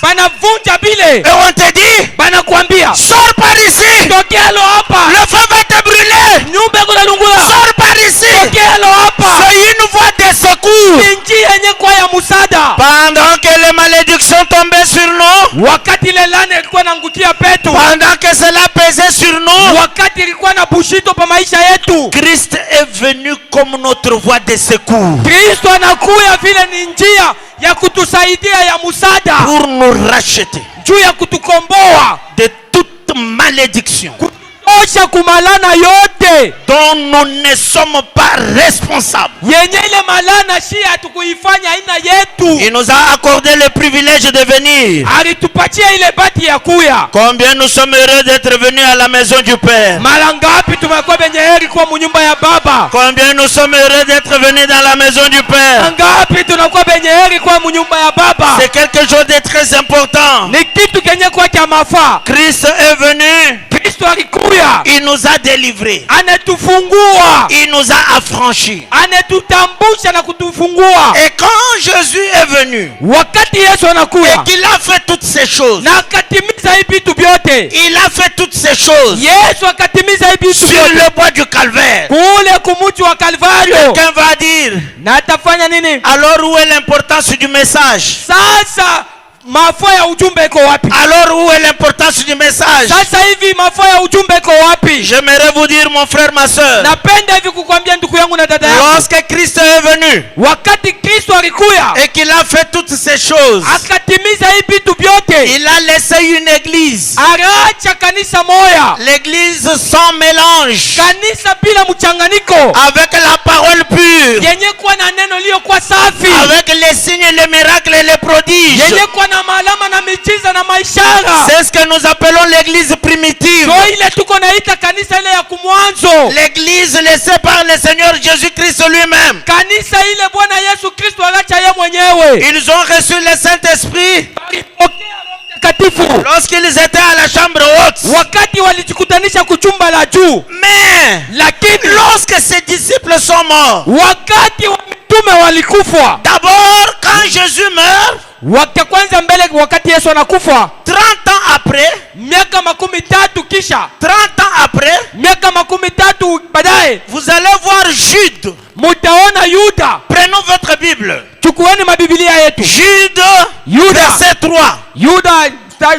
banavunja bile, et on te dit, banakwambia sors par ici, tokelo hapa, le feu va te brûler. nyumba iko na lungula, Sors par ici. tokelo hapa. C'est une voie de secours. Ni njia yenye kwa ya msaada. Pendant que les malédictions tombaient sur nous, Wakati ile lana ilikuwa naangukia petu, pendant que cela pesait sur nous, wakati ilikuwa na bushito pa maisha yetu, Christ est venu comme notre voie de secours Kristo anakuya vile ni njia ya kutusaidia ya msaada, pour nous racheter juu ya kutukomboa de toute malédiction kutosha kumalana yote dont nous ne sommes pas responsables. yenye ile malana shia hatukuifanya aina yetu. Il nous a accordé le privilège de venir. Alitupatia ile bati ya kuya. Combien nous sommes heureux d'être venus à la maison du Père. Mara ngapi tumekuwa benye heri kwa munyumba ya baba. Combien nous sommes heureux d'être venus dans la maison du Père. Ngapi tunakuwa benye heri kwa munyumba ya baba. C'est quelque chose de très important. Ni kitu kenye kwa cha mafaa. Christ est venu. Kristo alikuya, Il nous a délivrés. anatufungua, Il nous a affranchis. anatutambusha na kutufungua. Et quand Jésus est venu Wakati Yesu et anakuya qu'il a fait toutes ces choses, na akatimiza hivi vitu vyote, il a fait toutes ces choses Yesu akatimiza hivi vitu sur vyote le bois du calvaire. kule kumuti wa Kalvario. Quelqu'un va dire, Na atafanya nini alors où est l'importance du message? sasa? Mafaa ya ujumbe iko wapi? Alors où est l'importance du message? Sasa hivi mafaa ya ujumbe iko wapi? J'aimerais vous dire, mon frère, ma soeur, Napenda hivi kukwambia ndugu yangu na dada yangu, lorsque Christ est venu wakati Kristo alikuya et qu'il a fait toutes ces choses, akatimiza hivi vitu vyote, il a laissé une église. araacha kanisa moya, L'église sans mélange, kanisa bila mchanganyiko, avec la parole pure, yenye kuwa na neno liyokuwa safi, avec les signes, les miracles et les prodiges. yenye kuwa na maalama na miujiza na maishara. C'est ce que nous appelons l'église primitive. Ndio ile tuko naita kanisa ile ya kumwanzo, L'église laissée par le Seigneur Jésus-Christ lui-même. kanisa ile Bwana Yesu Kristo alacha yeye mwenyewe. Ils ont reçu le Saint-Esprit Walipokea Roho Mtakatifu lorsqu'ils étaient à la chambre haute. wakati walijikutanisha kuchumba la juu, Mais lakini lorsque ses disciples sont morts, wakati wa mitume walikufa. d'abord quand Jésus meurt, Wakati kwanza mbele, wakati Yesu anakufa, 30 ans après, miaka 13 kisha, 30 ans après, miaka 13 baadaye, vous allez voir Jude. mutaona Yuda. Prenons votre Bible. Chukueni mabibilia yetu. Jude, Yuda. verset 3. Yuda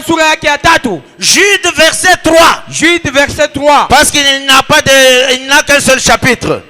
sura yake ya 3. Jude, verset 3. Jude verset 3. Parce qu'il il n'a qu'un seul chapitre.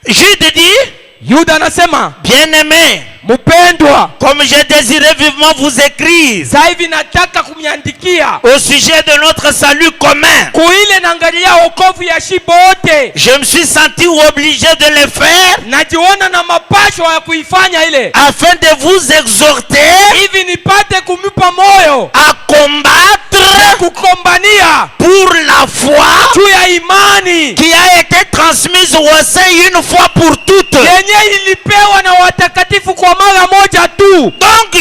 Jude dit, Yuda anasema, bien-aimé, mpendwa, comme j'ai désiré vivement vous écrire sasa hivi nataka kumyandikia au sujet de notre salut commun, kuile naangalia wokovu ya shibote, je me suis senti obligé de le faire najiona na mapasho ya kuifanya ile, afin de vous exhorter hivi nipate kumipa moyo à combattre kukombania pour la foi juu ya imani qui a été été transmise au sein une fois pour toutes. yenye ilipewa na watakatifu kwa mara moja tu. Donc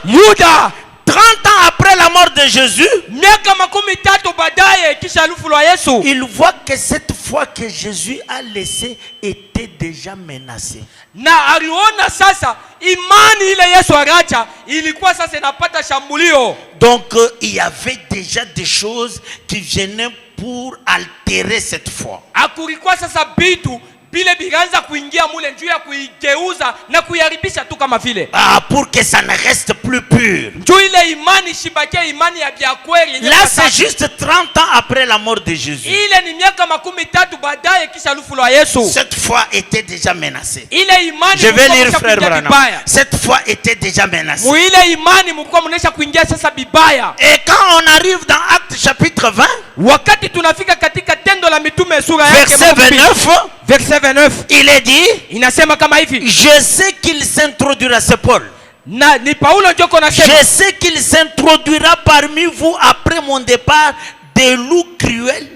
Yuda 30 ans après la mort de Jésus, miaka 13 baadaye kisha lufu la Yesu, il voit que cette foi que Jésus a laissée était déjà menacée. na aliona sasa imani ile Yesu aracha ilikuwa sasa inapata shambulio. Donc il y avait déjà des choses qui venaient pour altérer cette foi. Akulikuwa sasa bitu bile biganza kuingia mule njuu ya kuigeuza na kuiharibisha tu kama vile. Pour que ça ne reste plus pur. Njuu ile imani shibakia imani ya bia kweli. Là c'est juste 30 ans après la mort de Jésus. Ile ni miaka 13 baadaye kisha lufu la Yesu. Cette foi était déjà menacée. Ile imani Je vais lire frère Branham. Cette foi était déjà menacée. Mu ile imani mlikuwa mnaisha kuingia sasa bibaya. Et quand on arrive dans Actes chapitre 20, wakati tunafika katika Tendo la Mitume sura yake verset 29, verset 29 il est dit, inasema kama hivi, je sais qu'il s'introduira, c'est Paul. Na ni Paulo njoko nasema, je sais qu'il s'introduira parmi vous après mon départ des loups cruels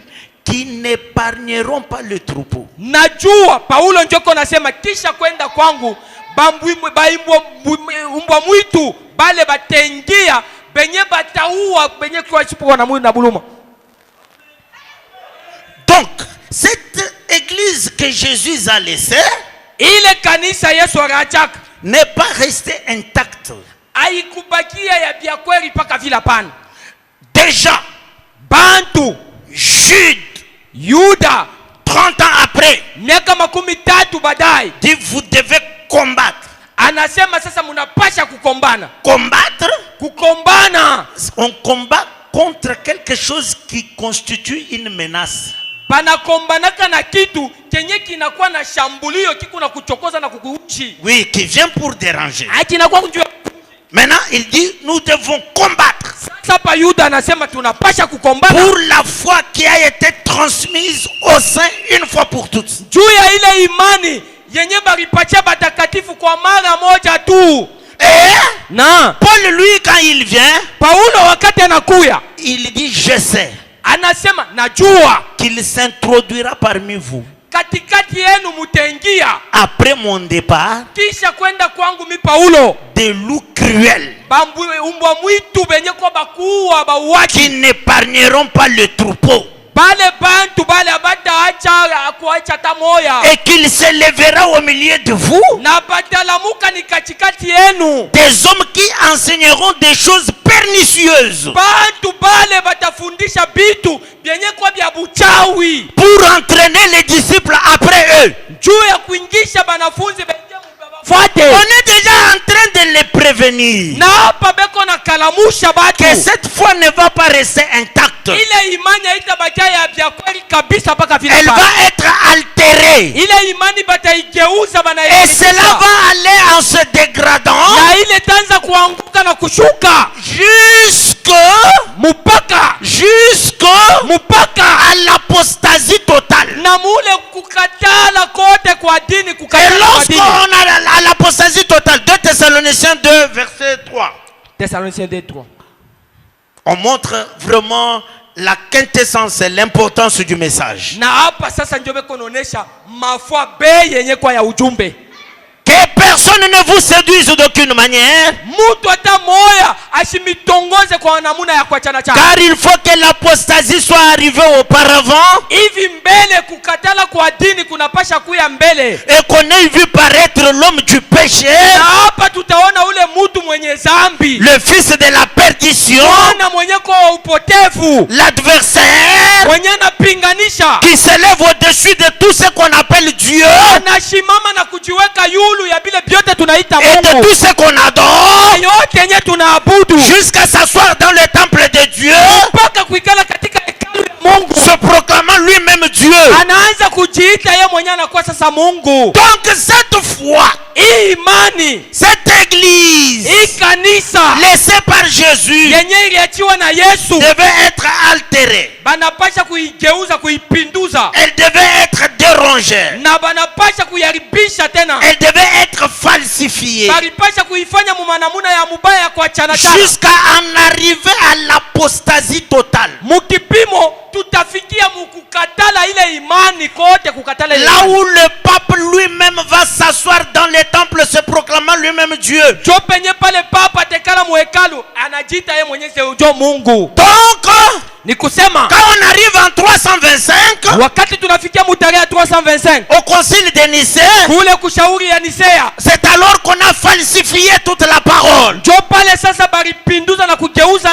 qui n'épargneront pas le troupeau. Najua Paulo njoko nasema kisha kwenda kwangu umbwa mwitu bale batengia benye bataua benye kwa chipo na mwili na buluma. Donc cette église que Jésus a laissée, ile kanisa Yesu arachaka, n'est pas restée intacte. Haikubakia ya bia kweli paka vila pana. Déjà bantu Yuda 30 ans après miaka 13 baadaye dit vous devez combattre. Anasema sasa mnapasha kukombana. Combattre, kukombana. On combat contre quelque chose qui constitue une menace. Banakombanaka na kitu kenye kinakuwa na shambulio kiku na kuchokoza na kukuuchi. Oui, qui vient pour déranger. Kinakuwa kujua. Maintenant, il dit nous devons combattre. Sasa pa Yuda anasema tunapasha kukombana pour la foi qui a été transmise au sein une fois pour toutes. Juu ya ile imani yenye baripatia batakatifu kwa mara moja tu. Na Paul lui quand il vient, Paulo wakati anakuya, il dit je sais. Anasema najua qu'il s'introduira parmi vous. Katikati yenu mutengia après mon départ kisha kwenda kwangu mi Paulo des loups cruels umbwa mwitu benye kwa bakuwa bauaji qui n'épargneront pas le troupeau. Bale bantu bale abata acha kuacha tamoya. Et qu'il se lèvera au milieu de vous na batalamuka ni katikati yenu des hommes qui enseigneront des choses pernicieuses bantu bale batafundisha bitu byenye kwa bya buchawi pour entraîner les disciples après eux. Juu ya kuingisha banafunzi benye on est déjà en train de les prévenir na hapa beko na kalamusha batu que cette foi ne va pas rester intacte. Ile imani haitabakia ya bya kweli kabisa paka vile. Elle va être altérée. Ile imani bataigeuza bana. Et cela va aller en se dégradant. Na ile tanza kuanguka na kushuka jusqu'à l'apostasie totale. Na mule kukatala kote kwa dini kukatala. Et lorsqu'on a l'apostasie totale, 2 Thessaloniciens 2 verset 3. Thessaloniciens 2 3. On montre vraiment la quintessence et l'importance du message. Na hapa sasa ndio beko naonesha mafua bei yenye kwa ya ujumbe. Que personne ne vous séduise d'aucune manière. Car il faut que l'apostasie soit arrivée auparavant. Et qu'on ait vu paraître l'homme du péché. Le fils de la perdition. L'adversaire. Qui s'élève au-dessus de tout ce qu'on appelle Dieu. Et de tout ce qu'on adore, jusqu'à s'asseoir dans le temple de Dieu, se proclamant lui-même Dieu. Donc cette foi, cette église laissée par Jésus devait être altérée. Elle devait être dérangée. mensongère. na banapasha kuiharibisha tena, Elle devait être falsifiée balipasha kuifanya mumanamuna ya mubaya ya kuachana chana, jusqu'à en arriver à l'apostasie totale. mukipimo tutafikia mukukatala ile imani kote, kukatala ile Là imani. où le pape lui-même va s'asseoir dans les temples se proclamant lui-même Dieu. Jo penye pale papa tekala muhekalu anajiita yeye mwenyezi ujo Mungu. Donc, Ni kusema quand on arrive en 325, wakati tunafikia mutarehe 325 au concile de Nicée, kule kushauri ya Nisea, c'est alors qu'on a falsifié toute la parole. jo pale sasa baripinduza na kugeuza